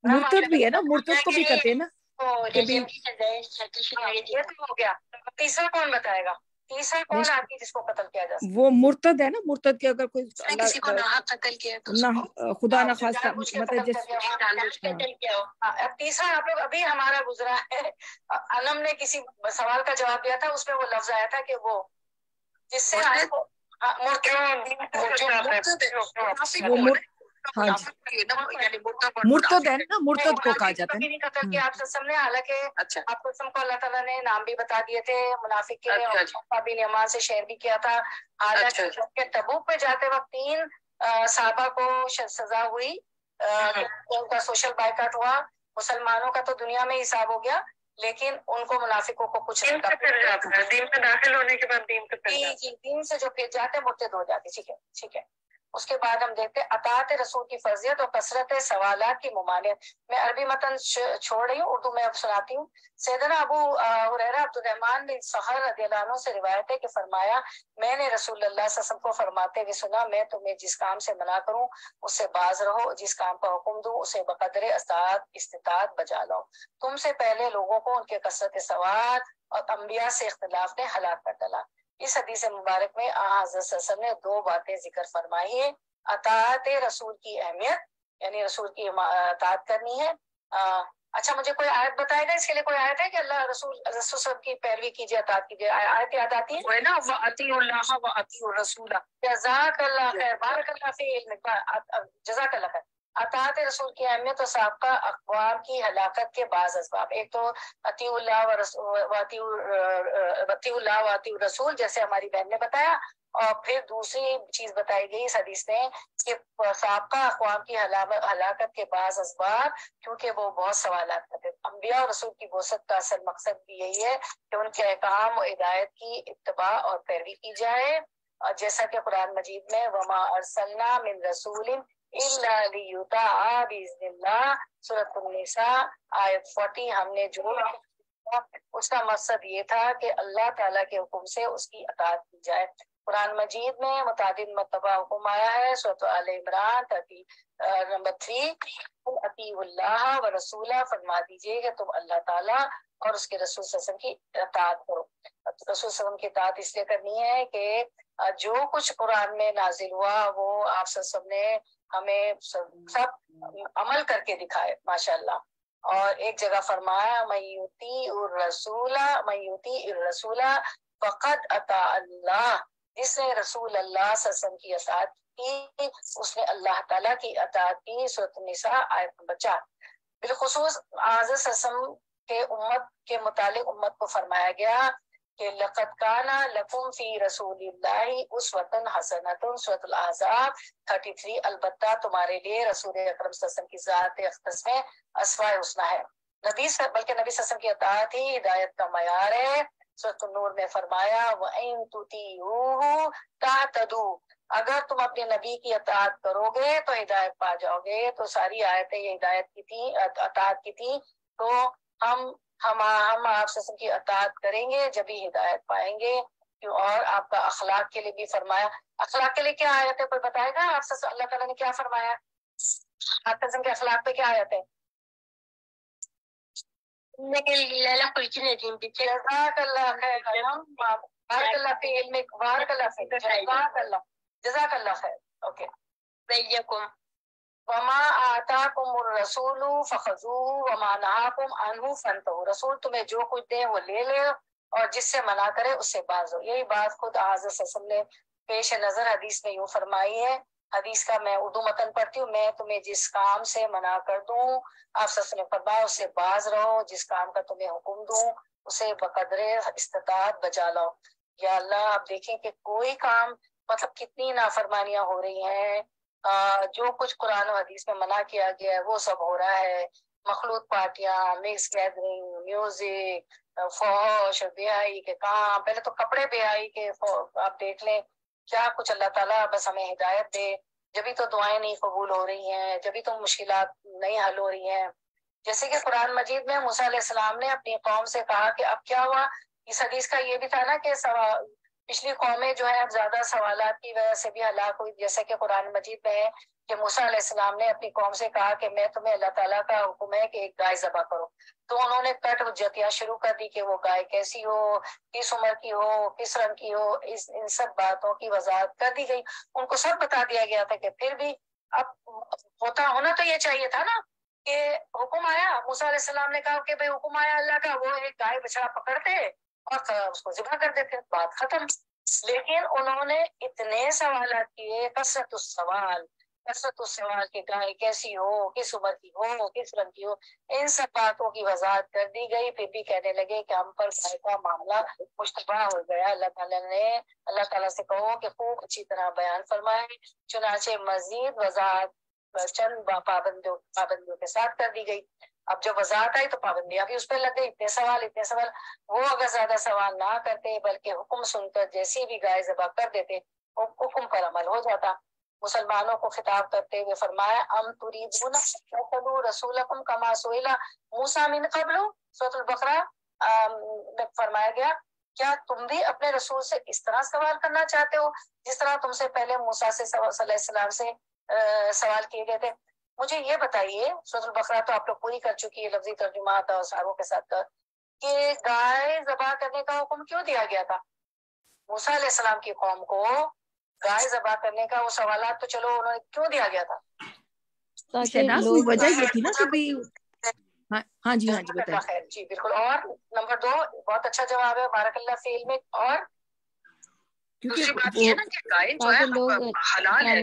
Speaker 2: مرتد بھی ہے نا، مرتد کو بھی کہتے ہیں نا۔
Speaker 1: یہ تو ہو گیا، تیسرا کون بتائے گا؟ تیسرا کون آدمی جس کو قتل کیا جا سکتا؟
Speaker 2: وہ مرتد ہے نا، مرتد کے اگر کوئی
Speaker 4: کسی کو قتل کیا
Speaker 2: نہ خدا نہ خواستہ مطلب
Speaker 1: اب تیسرا آپ لوگ ابھی ہمارا گزرا ہے، علم نے کسی سوال کا جواب دیا تھا، اس میں وہ لفظ آیا تھا کہ وہ جس سے
Speaker 2: مرتد ہے نا، مرتد کو کہا جاتا ہے
Speaker 1: قتل کیا آپ نے، حالانکہ آپ کو اللہ تعالیٰ نے نام بھی بتا دیے تھے منافق کے، بن یمان سے شیئر بھی کیا تھا۔ حالانکہ تبوک پہ جاتے وقت 3 صحابہ کو سزا ہوئی، ان کا سوشل بائیکاٹ ہوا، مسلمانوں کا تو دنیا میں حساب ہو گیا لیکن ان کو منافقوں کو کچھ
Speaker 3: دین میں داخل ہونے کے بعد
Speaker 1: دین سے جو پھر جاتے مرتد ہو جاتے، ٹھیک ہے۔ اس کے بعد ہم دیکھتے ہیں اطاعت رسول کی فرضیت اور کثرت سوالات کی ممانعت۔ میں عربی متن چھوڑ رہی ہوں، اردو میں اب سناتی ہوں۔ سیدنا ابو ہریرہ عبد الرحمن بن سخر رضی اللہ عنہ سے روایت ہے کہ فرمایا میں نے رسول اللہ صلی اللہ علیہ وسلم کو فرماتے ہوئے سنا، میں تمہیں جس کام سے منع کروں اس سے باز رہو، جس کام کا حکم دوں اسے بقدر استطاعت بجا لاؤ۔ تم سے پہلے لوگوں کو ان کے کثرت سوال اور انبیاء سے اختلاف نے ہلاک کر ڈالا۔ اس حدیث مبارک میں حضرت صلی اللہ علیہ وسلم نے دو باتیں ذکر فرمائی ہے، اطاعت رسول کی اہمیت، یعنی رسول کی اطاعت کرنی ہے۔ اچھا مجھے کوئی آیت بتائے گا اس کے لیے؟ کوئی آیت ہے کہ اللہ رسول صاحب کی پیروی کیجیے، اطاعت کیجیے؟ آیت یاد آتی ہے نا، وَأَطِیعُوا اللَّهَ وَأَطِیعُوا الرَّسُولَ۔ جزاک اللہ خیر، بارک اللہ فی علمک، جزاک اللہ خیر۔ اطاعت رسول کی اہمیت اور سابقہ اقوام کی ہلاکت کے بعض اسباب، ایک تو اطیعوا اللہ واطیعوا الرسول جیسے ہماری بہن نے بتایا، اور پھر دوسری چیز بتائی گئی اس حدیث میں کہ سابقہ اقوام کی ہلاکت کے بعض اسباب، کیونکہ وہ بہت سوالات کرتے۔ انبیاء اور رسول کی وصیت کا اصل مقصد بھی یہی ہے کہ ان کے احکام و ہدایت کی اتباع اور پیروی کی جائے، اور جیسا کہ قرآن مجید میں وما ارسلنا من رسول الا لیطاع باذن اللہ، سورۃ النساء آیت 40، ہم نے جو اس کا مقصد یہ تھا کہ اللہ تعالیٰ کے حکم سے اس کی اطاعت کی جائے۔ قرآن مجید میں متعدد مرتبہ حکم آیا ہے، سورۃ آل عمران نمبر 3، اطیعوا اللہ و رسولہ، فرما دیجیے کہ تم اللہ تعالیٰ اور اس کے رسول صلی اللہ علیہ وسلم کی اطاعت کرو۔ رسول صلی اللہ علیہ وسلم کی اطاعت اس لیے کرنی ہے کہ جو کچھ قرآن میں نازل ہوا وہ آپ صلی اللہ علیہ وسلم نے ہمیں سب عمل کر کے دکھائے، ماشاءاللہ۔ اور ایک جگہ فرمایا من یطیع الرسول فقد اطاع اللہ، جس نے رسول اللہ صلی اللہ علیہ وسلم کی اطاعت کی اس نے اللہ تعالیٰ کی اطاعت کی، سورۃ النساء آیت نمبر 4۔ بالخصوص حضرت صلی اللہ علیہ وسلم کے امت کے متعلق امت کو فرمایا گیا کہ لقد کان لکم فی رسول اللہ اسوۃ حسنۃ، سورۃ الاحزاب 33۔ البتہ تمہارے لیے رسول اکرم صلی اللہ علیہ وسلم کی ذات اقدس میں اسوۂ حسنہ ہے، بلکہ نبی صلی اللہ علیہ وسلم کی اطاعت ہی ہدایت کا معیار ہے۔ سورۃ النور میں فرمایا وَإِن تُطِیعُوهُ تَهْتَدُوا، اگر تم اپنے نبی کی اطاعت کرو گے تو ہدایت پا جاؤ گے۔ تو ساری آیتیں یہ ہدایت کی تھی، اطاعت کی تھی، تو ہم آپ صلی اللہ علیہ وسلم کی اطاعت کریں گے جب ہی ہدایت پائیں گے۔ اور آپ کا اخلاق کے لیے بھی فرمایا۔ اخلاق کے لیے کیا آیت ہے، کوئی بتائے گا؟ آپ سے اللہ تعالیٰ نے کیا فرمایا؟ آپ کے اخلاق پہ کیا آیت ہے؟ جزاک اللہ خیر، بارک اللہ فی علمک، بارک اللہ فی، جزاک اللہ خیر، اوکے۔ وما آتاکم الرسول فخذوہ وما نہاکم عنہ فانتہوا، رسول تمہیں جو کچھ دے وہ لے لے اور جس سے منع کرے اس سے باز ہو۔ یہی بات خود حضرت صلی اللہ علیہ وسلم نے پیش نظر حدیث میں یوں فرمائی ہے۔ حدیث کا میں اردو متن پڑھتی ہوں، میں تمہیں جس کام سے منع کر دوں آپ صلی اللہ علیہ وسلم نے فرمایا اس سے باز رہو، جس کام کا تمہیں حکم دوں اسے بقدر استطاعت بجا لاؤ۔ یا اللہ آپ دیکھیں کہ کوئی کام، مطلب کتنی نافرمانیاں ہو رہی ہیں، جو کچھ قرآن و حدیث میں منع کیا گیا ہے وہ سب ہو رہا ہے، مخلوط پارٹیاں، مکس گیدرنگ، میوزک، فحش، بیائی کے کام، پہلے تو کپڑے بیائی کے آپ دیکھ لیں کیا کچھ۔ اللہ تعالیٰ بس ہمیں ہدایت دے، جبھی تو دعائیں نہیں قبول ہو رہی ہیں، جبھی تو مشکلات نہیں حل ہو رہی ہیں۔ جیسے کہ قرآن مجید میں موسیٰ علیہ السلام نے اپنی قوم سے کہا کہ اب کیا ہوا، اس حدیث کا یہ بھی تھا نا کہ پچھلی قومیں جو ہے اب زیادہ سوالات کی وجہ سے بھی ہلاک ہوئی، جیسے کہ قرآن مجید میں ہے کہ موسیٰ علیہ السلام نے اپنی قوم سے کہا کہ میں تمہیں اللہ تعالیٰ کا حکم ہے کہ ایک گائے ذبح کرو، تو انہوں نے کٹ حجتیاں شروع کر دی کہ وہ گائے کیسی ہو، کس عمر کی ہو، کس رنگ کی ہو، ان سب باتوں کی وضاحت کر دی گئی، ان کو سب بتا دیا گیا تھا کہ پھر بھی اب ہونا تو یہ چاہیے تھا نا کہ حکم آیا، موسیٰ علیہ السلام نے کہا کہ بھئی حکم آیا اللہ کا، وہ ایک گائے بچڑا پکڑتے اور اس کو ذبح کر دیتے، بات ختم۔ لیکن انہوں نے اتنے سوالات کیے، کثرت السوال کہ گائے کیسی ہو، کس عمر کی ہو، کس رنگ کی ہو، ان سب باتوں کی وضاحت کر دی گئی، پھر بھی کہنے لگے کہ ہم پر گائے کا معاملہ مشتبہ ہو گیا۔ اللہ تعالیٰ سے کہو کہ خوب اچھی طرح بیان فرمائے، چنانچہ مزید وضاحت چند پابندیوں کے ساتھ کر دی گئی۔ اب جب وضاحت آئی تو پابندیاں بھی اس پہ لگ گئی، اتنے سوال، وہ اگر زیادہ سوال نہ کرتے بلکہ حکم سن کر جیسی بھی گائے ذبح کر دیتے حکم پر عمل ہو جاتا۔ مسلمانوں کو خطاب کرتے ہوئے فرمایا ام تریدون تقتلوا رسولکم کما سئل موسیٰ من قبل، سورۃ البقرہ میں فرمایا گیا کیا تم بھی اپنے رسول سے اس طرح سوال کرنا چاہتے ہو جس طرح تم سے پہلے موسیٰ سے صلی اللہ علیہ وسلم سے سوال کیے گئے تھے؟ مجھے یہ بتائیے، سورۃ البقرہ تو آپ لوگ پوری کر چکی ہے، لفظی ترجمہ تھا ساروں کے ساتھ، کہ گائے ذبح کرنے کا حکم کیوں دیا گیا تھا موسیٰ علیہ السلام کی قوم کو؟ گائے ذبح کرنے کا وہ سوالات تو چلو انہوں نے کیوں دیا گیا تھا؟
Speaker 2: کوئی وجہ یہ تھی نا کہ بھی ہاں جی بتائیں۔
Speaker 1: خیر جی بالکل۔ اور نمبر 2 بہت اچھا جواب ہے، بارک اللہ فیل میں۔ اور
Speaker 4: دوسری بات یہ نا کہ گائے جو ہے حلال ہے،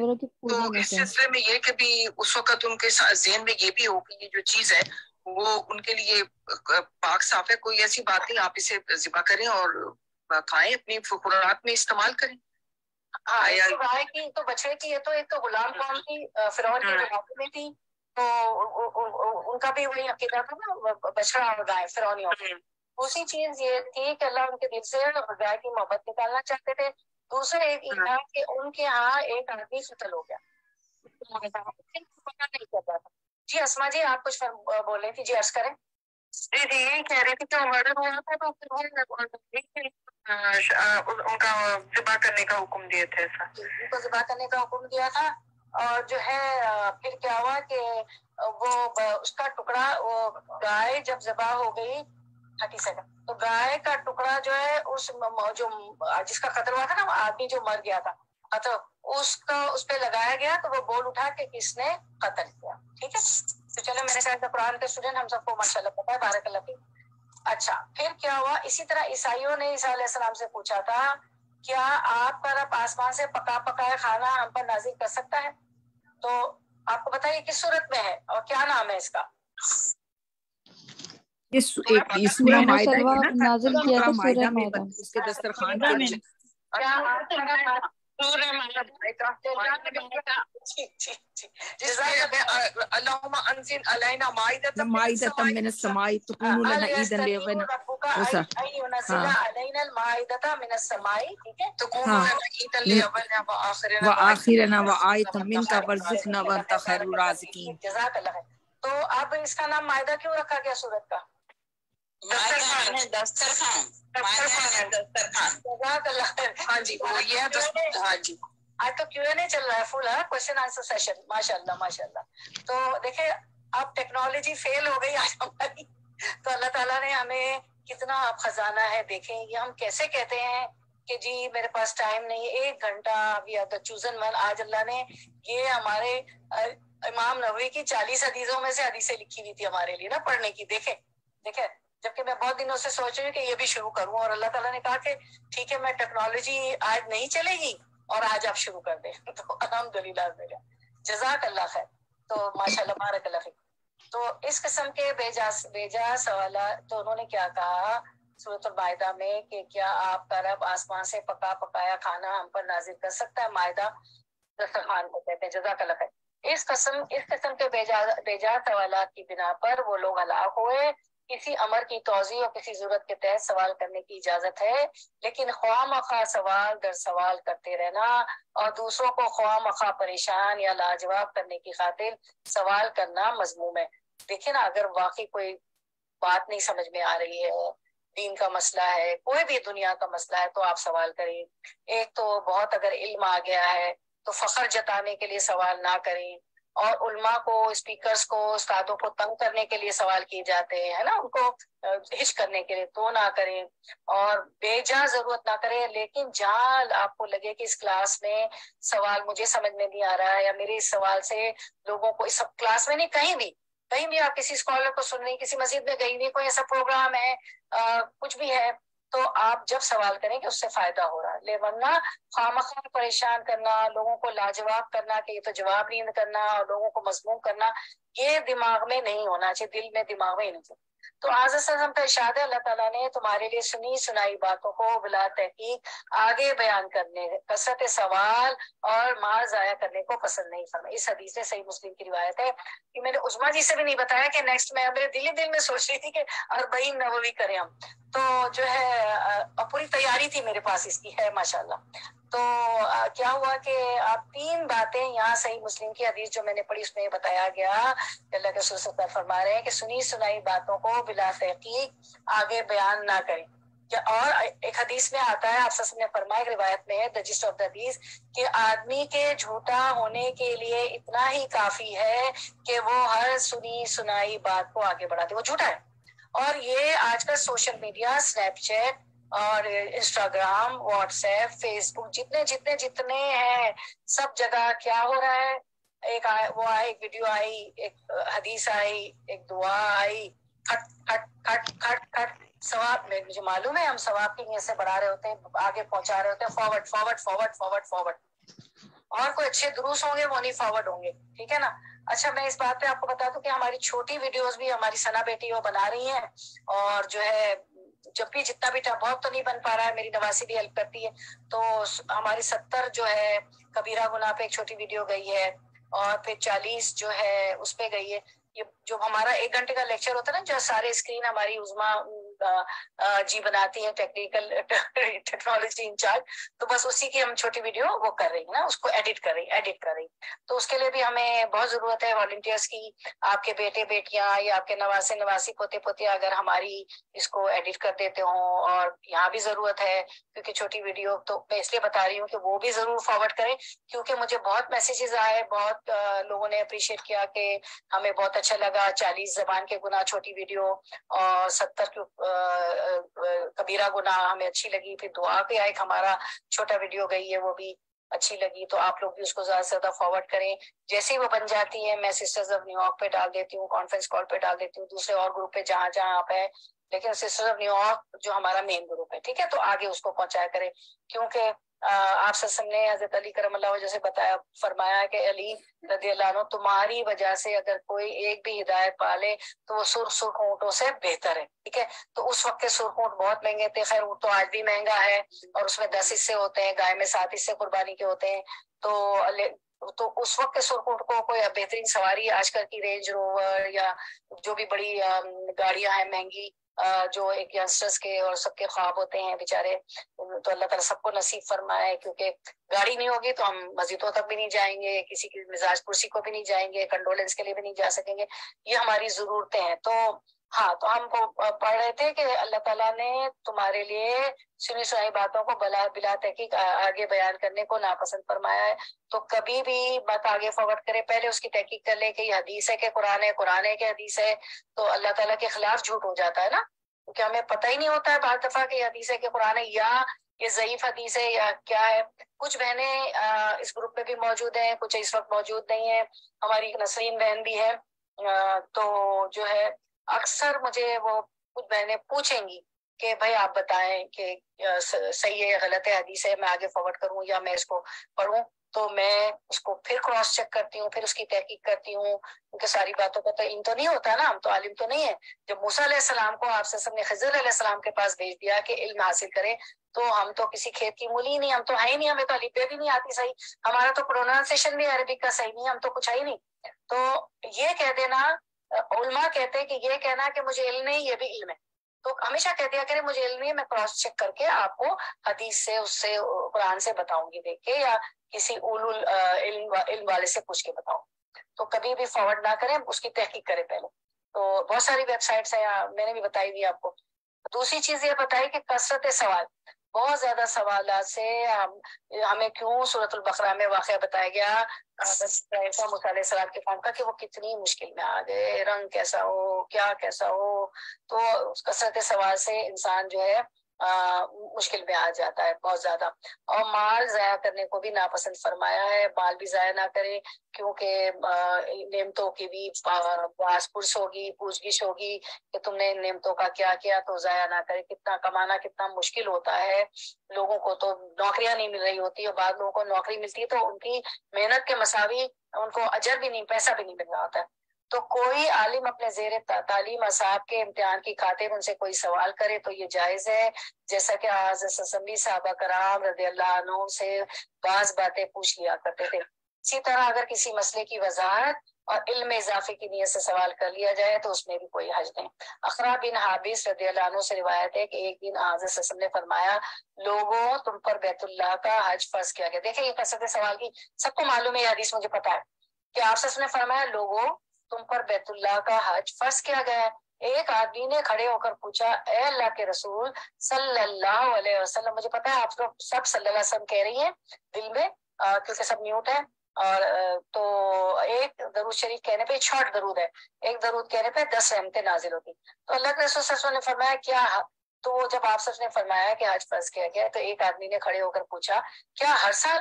Speaker 4: تو اس سلسلے میں یہ کہ بھی اس وقت ان کے ذہن میں یہ بھی ہو کہ یہ جو چیز ہے وہ ان کے لیے پاک صاف ہے، کوئی ایسی بات نہیں، آپ اسے ذبح کریں اور کھائیں، اپنی خوراک میں استعمال کریں۔
Speaker 1: ہاں گائے کی تو بچڑے کی، یہ تو ایک تو غلام قوم تھی، فرعون کے علاقے میں تھی، تو ان کا بھی وہی عقیدہ تھا نا، بچڑا اور گائے فرعونیوں کی۔ دوسری چیز یہ تھی کہ اللہ ان کے دل سے گائے کی محبت نکالنا چاہتے تھے۔ دوسرا ایک یہ تھا کہ ان کے ہاں ایک آدمی قتل ہو گیا، پتہ نہیں چل رہا تھا۔ جی اسما جی آپ کچھ بول رہی تھی، جی عرض کریں۔
Speaker 4: جی یہی کہہ رہی تھی کہ مرڈر ہوا تھا تو پھر ان کا ذبح کرنے کا حکم دیے تھے، ایسا
Speaker 1: ان کو ذبح کرنے کا حکم دیا تھا۔ اور جو ہے پھر کیا ہوا کہ وہ اس کا ٹکڑا، وہ گائے جب ذبح ہو گئی 30 سیکنڈ، تو گائے کا ٹکڑا جو ہے اس جو جس کا قتل ہوا تھا نا، وہ آدمی جو مر گیا تھا، تو اس پہ لگایا گیا، تو وہ بول اٹھا کہ کس نے قتل کیا۔ ٹھیک ہے، تو چلو میں نے کہا تھا قرآن کے اسٹوڈنٹ ہم سب کو ماشاء اللہ پتا ہے، بارک اللہ فیک۔ اچھا پھر کیا ہوا، اسی طرح عیسائیوں نے عیسیٰ علیہ السلام سے پوچھا تھا کیا آپ کا رب آسمان سے پکا پکایا کھانا ہم پر نازل کر سکتا ہے؟ تو آپ کو بتائیے کس صورت میں ہے اور کیا نام ہے اس کا؟
Speaker 2: یہ سورہ مائدہ نازل کیا تھا، سورہ مائدہ اس کے دسترخوان کے لیے۔
Speaker 1: کیا آپ کا
Speaker 4: اللہم انزل علینا مائدۃ
Speaker 2: من السماء تکون لنا عیدا لیومنا
Speaker 1: ينزل علينا المائدة من السماء، ٹھیک ہے،
Speaker 4: تکون لنا عیدا لیومنا
Speaker 2: وآخرنا وآیۃ منک وارزقنا وانت خیر الرازقین۔
Speaker 1: جزاک اللہ خیر۔ تو اب اس کا نام مائدہ کیوں رکھا گیا سورت کا؟
Speaker 4: دسترخوان۔
Speaker 1: جزاک اللہ خیر۔
Speaker 4: ہاں جی ہاں جی
Speaker 1: آج تو کیو این اے چل رہا ہے فل، ہے کوشچن آنسر سیشن، ماشاء اللہ ماشاء اللہ۔ تو دیکھیں اب ٹیکنالوجی فیل ہو گئی آج ہماری، تو اللہ تعالیٰ نے ہمیں کتنا اب خزانہ ہے، دیکھیں یہ ہم کیسے کہتے ہیں کہ جی میرے پاس ٹائم نہیں، 1 گھنٹہ we are the chosen one. آج اللہ نے یہ ہمارے امام نووی کی 40 حدیثوں میں سے حدیثیں لکھی ہوئی تھی ہمارے لیے نا پڑھنے کی، دیکھیں جبکہ میں بہت دنوں سے سوچ رہی ہوں کہ یہ بھی شروع کروں، اور اللہ تعالیٰ نے کہا کہ ٹھیک ہے میں ٹیکنالوجی آج نہیں چلے گی اور آج آپ شروع کر دیں، تو الحمدللہ جزاک اللہ خیر۔ تو ماشاء اللہ بارک اللہ فیک۔ تو اس قسم کے بیجا سوالات، تو انہوں نے کیا کہا سورۃ المائدہ میں کہ کیا آپ کا رب آسمان سے پکا پکایا کھانا ہم پر نازل کر سکتا ہے؟ مائدہ دسترخوان کو کہتے ہیں، جزاک اللہ خیر۔ اس قسم کے بیجا سوالات کی بنا پر وہ لوگ ہلاک ہوئے۔ کسی امر کی توضیح اور کسی ضرورت کے تحت سوال کرنے کی اجازت ہے، لیکن خواہ مخواہ سوال در سوال کرتے رہنا اور دوسروں کو خواہ مخواہ پریشان یا لاجواب کرنے کی خاطر سوال کرنا مذموم ہے۔ دیکھیں نا، اگر واقعی کوئی بات نہیں سمجھ میں آ رہی ہے، دین کا مسئلہ ہے، کوئی بھی دنیا کا مسئلہ ہے، تو آپ سوال کریں۔ ایک تو بہت اگر علم آ گیا ہے تو فخر جتانے کے لیے سوال نہ کریں، اور علماء کو، اسپیکرز کو، استادوں کو تنگ کرنے کے لیے سوال کیے جاتے ہیں، ہے نا، ان کو ہچ کرنے کے لیے، تو نہ کریں اور بے جا ضرورت نہ کریں۔ لیکن جہاں آپ کو لگے کہ اس کلاس میں سوال مجھے سمجھ میں نہیں آ رہا ہے، یا میرے اس سوال سے لوگوں کو، اس کلاس میں نہیں، کہیں بھی آپ کسی اسکالر کو سن رہی، کسی مسجد میں گئی نہیں، کوئی ایسا پروگرام ہے، کچھ بھی ہے، تو آپ جب سوال کریں کہ اس سے فائدہ ہو رہا ہے، ورنہ خواہ پریشان کرنا، لوگوں کو لاجواب کرنا کہ یہ تو جواب نہیں کرنا، اور لوگوں کو مذموم کرنا، یہ دماغ میں نہیں ہونا چاہیے، دل میں دماغ میں ہی نہیں چاہیے۔ تو حضرت صلی اللہ علیہ وسلم کا ارشاد ہے، اللہ تعالیٰ نے تمہارے لیے سنی سنائی باتوں کو بلا تحقیق آگے بیان کرنے، کثرت سوال اور مال ضائع کرنے کو پسند نہیں فرمایا۔ اس حدیث سے صحیح مسلم کی روایت ہے کہ میں نے عظما جی سے بھی نہیں بتایا کہ نیکسٹ میں میرے دل میں سوچ رہی تھی کہ 40 نووی کریں ہم، تو جو ہے پوری تیاری تھی میرے پاس اس کی، ہے ماشاءاللہ۔ تو کیا ہوا کہ آپ 3 باتیں یہاں صحیح مسلم کی حدیث جو میں نے پڑھی اس میں بتایا گیا کہ اللہ کے رسول صلی اللہ علیہ وسلم فرما رہے ہیں کہ سنی سنائی باتوں کو بلا تحقیق آگے بیان نہ کریں. اور ایک حدیث میں آتا ہے آپ صلی اللہ علیہ وسلم نے فرمایا، ایک روایت میں ہے the gist of the حدیث، کہ آدمی کے جھوٹا ہونے کے لیے اتنا ہی کافی ہے کہ وہ ہر سنی سنائی بات کو آگے بڑھا دے، وہ جھوٹا ہے. اور یہ آج کل سوشل میڈیا، اسنیپ چیٹ اور انسٹاگرام، واٹس ایپ، فیس بک، جتنے ہیں سب جگہ کیا ہو رہا ہے، ایک وہ آئی، ایک ویڈیو آئی، ایک حدیث آئی، ایک دعا آئی، کھٹ کھٹ کھٹ کھٹ کھٹ، ثواب میں مجھے معلوم ہے ہم ثواب کی نیت سے بڑھا رہے ہوتے ہیں، آگے پہنچا رہے ہوتے ہیں، forward forward forward forward forward, اور کوئی اچھے دروس ہوں گے وہ نہیں فارورڈ ہوں گے، ٹھیک ہے نا. اچھا میں اس بات پہ آپ کو بتا دوں کہ ہماری چھوٹی ویڈیوز بھی ہماری ثنا بیٹی وہ بنا رہی ہیں، اور جو ہے جب بھی جتنا بھی بہت تو نہیں بن پا رہا ہے، میری نواسی بھی ہیلپ کرتی ہے، تو ہماری 70 جو ہے کبیرہ گناہ پہ ایک چھوٹی ویڈیو گئی ہے، اور پھر 40 جو ہے اس پہ گئی ہے. یہ جو ہمارا 1 گھنٹے کا لیکچر ہوتا ہے نا، جو سارے اسکرین ہماری عظما جی بناتی ہے، ٹیکنیکل ٹیکنالوجی انچارج، تو بس اسی کی ہم چھوٹی ویڈیو وہ کر رہی ہیں نا، اس کو ایڈٹ کر رہی. تو اس کے لیے بھی ہمیں بہت ضرورت ہے والنٹیئرس کی. آپ کے بیٹے بیٹیاں یا آپ کے نواسے نواسی پوتے پوتے اگر ہماری اس کو ایڈٹ کر دیتے ہوں، اور یہاں بھی ضرورت ہے کیونکہ چھوٹی ویڈیو تو میں اس لیے بتا رہی ہوں کہ وہ بھی ضرور فارورڈ کریں، کیونکہ مجھے بہت میسیجز آئے، بہت لوگوں نے اپریشیٹ کیا کہ ہمیں بہت اچھا لگا، 40 زبان کے گناہ چھوٹی ویڈیو اور 70 کبیرہ گناہ ہمیں اچھی لگی. پھر دعا پہ ایک ہمارا چھوٹا ویڈیو گئی ہے، وہ بھی اچھی لگی. تو آپ لوگ بھی اس کو زیادہ سے زیادہ فارورڈ کریں. جیسے ہی وہ بن جاتی ہے میں سسٹرز آف نیو یارک پہ ڈال دیتی ہوں، کانفرنس کال پہ ڈال دیتی ہوں، دوسرے اور گروپ پہ جہاں جہاں آپ ہے، لیکن سسٹرز آف نیو یارک جو ہمارا مین گروپ ہے، ٹھیک ہے، تو آگے اس کو پہنچایا کریں. کیونکہ آپ صلی اللہ علیہ وسلم نے حضرت علی کرم اللہ وجہ سے بتایا، فرمایا کہ علی رضی اللہ عنہ تمہاری وجہ سے اگر کوئی ایک بھی ہدایت پالے تو وہ سرخ اونٹوں سے بہتر ہے، ٹھیک ہے. تو اس وقت کے سرخ اونٹ بہت مہنگے تھے، خیر اونٹ تو آج بھی مہنگا ہے، اور اس میں 10 حصے ہوتے ہیں، گائے میں 7 حصے قربانی کے ہوتے ہیں. تو اس وقت کے سرخ اونٹ کو کوئی بہترین سواری آج کل کی رینج روور یا جو بھی بڑی گاڑیاں ہیں مہنگی، جو ایک ینگسٹرز کے اور سب کے خواب ہوتے ہیں بیچارے، تو اللہ تعالیٰ سب کو نصیب فرمائے. کیونکہ گاڑی نہیں ہوگی تو ہم مسجدوں تک بھی نہیں جائیں گے، کسی کی مزاج کرسی کو بھی نہیں جائیں گے، کنڈولنس کے لیے بھی نہیں جا سکیں گے. یہ ہماری ضرورتیں ہیں. تو ہاں، تو ہم پڑھ رہے تھے کہ اللہ تعالیٰ نے تمہارے لیے سنی سنائی باتوں کو بلا تحقیق آگے بیان کرنے کو ناپسند فرمایا ہے. تو کبھی بھی مت آگے فارورڈ کرے، پہلے اس کی تحقیق کر لے کہ یہ حدیث ہے کہ قرآن ہے، قرآن ہے کہ حدیث ہے. تو اللہ تعالیٰ کے خلاف جھوٹ ہو جاتا ہے نا، کیونکہ ہمیں پتہ ہی نہیں ہوتا ہے بعض دفعہ کہ یہ حدیث ہے کہ قرآن ہے، یا یہ ضعیف حدیث ہے یا کیا ہے. کچھ بہنیں اس گروپ میں بھی موجود ہیں، کچھ اس وقت موجود نہیں ہیں. ہماری ایک نسرین بہن بھی ہے، تو جو ہے اکثر مجھے وہ کچھ بہنیں پوچھیں گی کہ بھائی آپ بتائیں کہ صحیح ہے غلط ہے حدیث ہے، میں آگے فارورڈ کروں یا میں اس کو پڑھوں. تو میں اس کو پھر کراس چیک کرتی ہوں، پھر اس کی تحقیق کرتی ہوں، کیونکہ ساری باتوں کا تو علم تو نہیں ہوتا نا، ہم تو عالم تو نہیں ہے. جب موسیٰ علیہ السلام کو آپ سے نے خضر علیہ السلام کے پاس بھیج دیا کہ علم حاصل کریں، تو ہم تو کسی کھیت کی مولی نہیں، ہم تو ہے ہی نہیں، ہمیں تو الف بھی نہیں آتی صحیح، ہمارا تو پروننسیشن بھی عربک کا صحیح نہیں، ہم تو کچھ ہے ہی نہیں. تو یہ کہہ دینا، علماء کہتے ہیں کہ یہ کہنا کہ مجھے علم نہیں، یہ بھی علم ہے. تو ہمیشہ کہہ دیا کرے مجھے علم نہیں، میں کراس چیک کر کے آپ کو حدیث سے، اس سے، قرآن سے بتاؤں گی دیکھ کے، یا کسی علم والے سے پوچھ کے بتاؤں. تو کبھی بھی فارورڈ نہ کریں، اس کی تحقیق کریں پہلے. تو بہت ساری ویب سائٹس ہیں، میں نے بھی بتائی ہوئی آپ کو. دوسری چیز یہ بتائی کہ کثرت سوال، بہت زیادہ سوالات سے ہمیں کیوں سورۃ البقرہ میں واقعہ بتایا گیا موسیٰ علیہ السلام کے قوم کا کہ وہ کتنی مشکل میں آ گئے، رنگ کیسا ہو، کیا کیسا ہو. تو کثرت سوال سے انسان جو ہے مشکل میں آ جاتا ہے بہت زیادہ. اور مال ضائع کرنے کو بھی ناپسند فرمایا ہے، مال بھی ضائع نہ کرے، کیونکہ نعمتوں کی بھی باس پرس ہوگی، پوچھ گچھ ہوگی کہ تم نے ان نعمتوں کا کیا کیا. تو ضائع نہ کرے. کتنا کمانا کتنا مشکل ہوتا ہے، لوگوں کو تو نوکریاں نہیں مل رہی ہوتی، اور بعض لوگوں کو نوکری ملتی ہے تو ان کی محنت کے مساوی ان کو اجر بھی نہیں، پیسہ بھی نہیں مل رہا ہوتا ہے. تو کوئی عالم اپنے زیر تعلیم اصحاب کے امتحان کی خاطر ان سے کوئی سوال کرے تو یہ جائز ہے، جیسا کہ حضرت صحابہ کرام رضی اللہ عنہ سے بعض باتیں پوچھ لیا کرتے تھے. اسی طرح اگر کسی مسئلے کی وضاحت اور علم اضافے کی نیت سے سوال کر لیا جائے تو اس میں بھی کوئی حرج نہیں۔ اقرا بن حابس رضی اللہ عنہ سے روایت ہے کہ ایک دن حضرت صلی اللہ علیہ وسلم نے فرمایا لوگوں تم پر بیت اللہ کا حج فرض کیا گیا۔ دیکھیں یہ کثرت سوال کی سب کو معلوم ہے، یہ حدیث مجھے پتا ہے کہ آپ صلی اللہ علیہ وسلم نے فرمایا لوگوں تم پر بیت اللہ کا حج فرض کیا گیا ہے۔ ایک آدمی نے کھڑے ہو کر پوچھا اے اللہ کے رسول صلی اللہ علیہ وسلم، مجھے پتا ہے آپ لوگ سب صلی اللہ علیہ وسلم کہہ رہی ہیں دل میں کیونکہ سب میوٹ ہے، اور تو ایک درود شریف کہنے پہ چھوٹ درود ہے، ایک درود کہنے پہ 10 رحمتیں نازل ہوتی۔ تو اللہ کے رسول صلی اللہ علیہ وسلم نے فرمایا کیا، تو وہ جب آپ سب نے فرمایا کہ حج فرض کیا گیا تو ایک آدمی نے کھڑے ہو کر پوچھا کیا ہر سال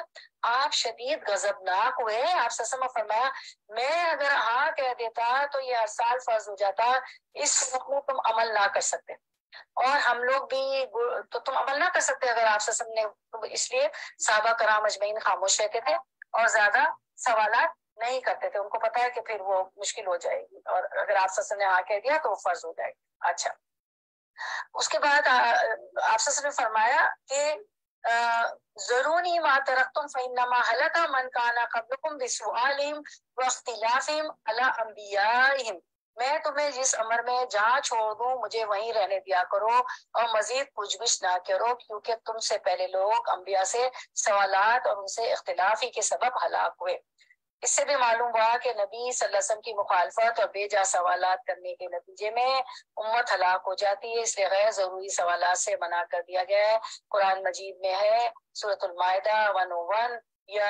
Speaker 1: آپ شدید غضبناک ہوئے؟ آپ صلی اللہ علیہ وسلم نے فرمایا میں اگر ہاں کہہ دیتا تو یہ ہر سال فرض ہو جاتا، اس وقت میں تم عمل نہ کر سکتے اور ہم لوگ بھی تو تم عمل نہ کر سکتے اگر آپ صلی اللہ علیہ وسلم نے، اس لیے صحابہ کرام اجمعین خاموش رہتے تھے اور زیادہ سوالات نہیں کرتے تھے، ان کو پتا ہے کہ پھر وہ مشکل ہو جائے گی، اور اگر آپ صلی اللہ علیہ وسلم نے ہاں کہہ دیا تو وہ فرض ہو جائے گی۔ اچھا، اس کے بعد آپ صلی اللہ علیہ وسلم نے فرمایا کہ ضرونی ما ترکتم فإنما هلك من كان قبلكم بسؤالهم واختلافهم على انبیائهم، میں تمہیں جس امر میں جہاں چھوڑ دوں مجھے وہیں رہنے دیا کرو اور مزید پوچھ گچھ نہ کرو، کیونکہ تم سے پہلے لوگ انبیاء سے سوالات اور ان سے اختلاف ہی کے سبب ہلاک ہوئے۔ اس سے بھی معلوم ہوا کہ نبی صلی اللہ علیہ وسلم کی مخالفت اور بے جا سوالات کرنے کے نتیجے میں امت ہلاک ہو جاتی ہے، اس لیے غیر ضروری سوالات سے منع کر دیا گیا ہے۔ قرآن مجید میں ہے سورۃ المائدہ 101 یا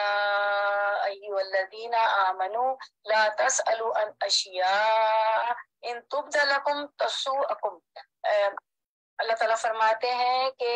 Speaker 1: ایھا الذین آمنوا لا تسألوا عن اشیاء ان تبد لکم تسؤکم۔ اللہ تعالیٰ فرماتے ہیں کہ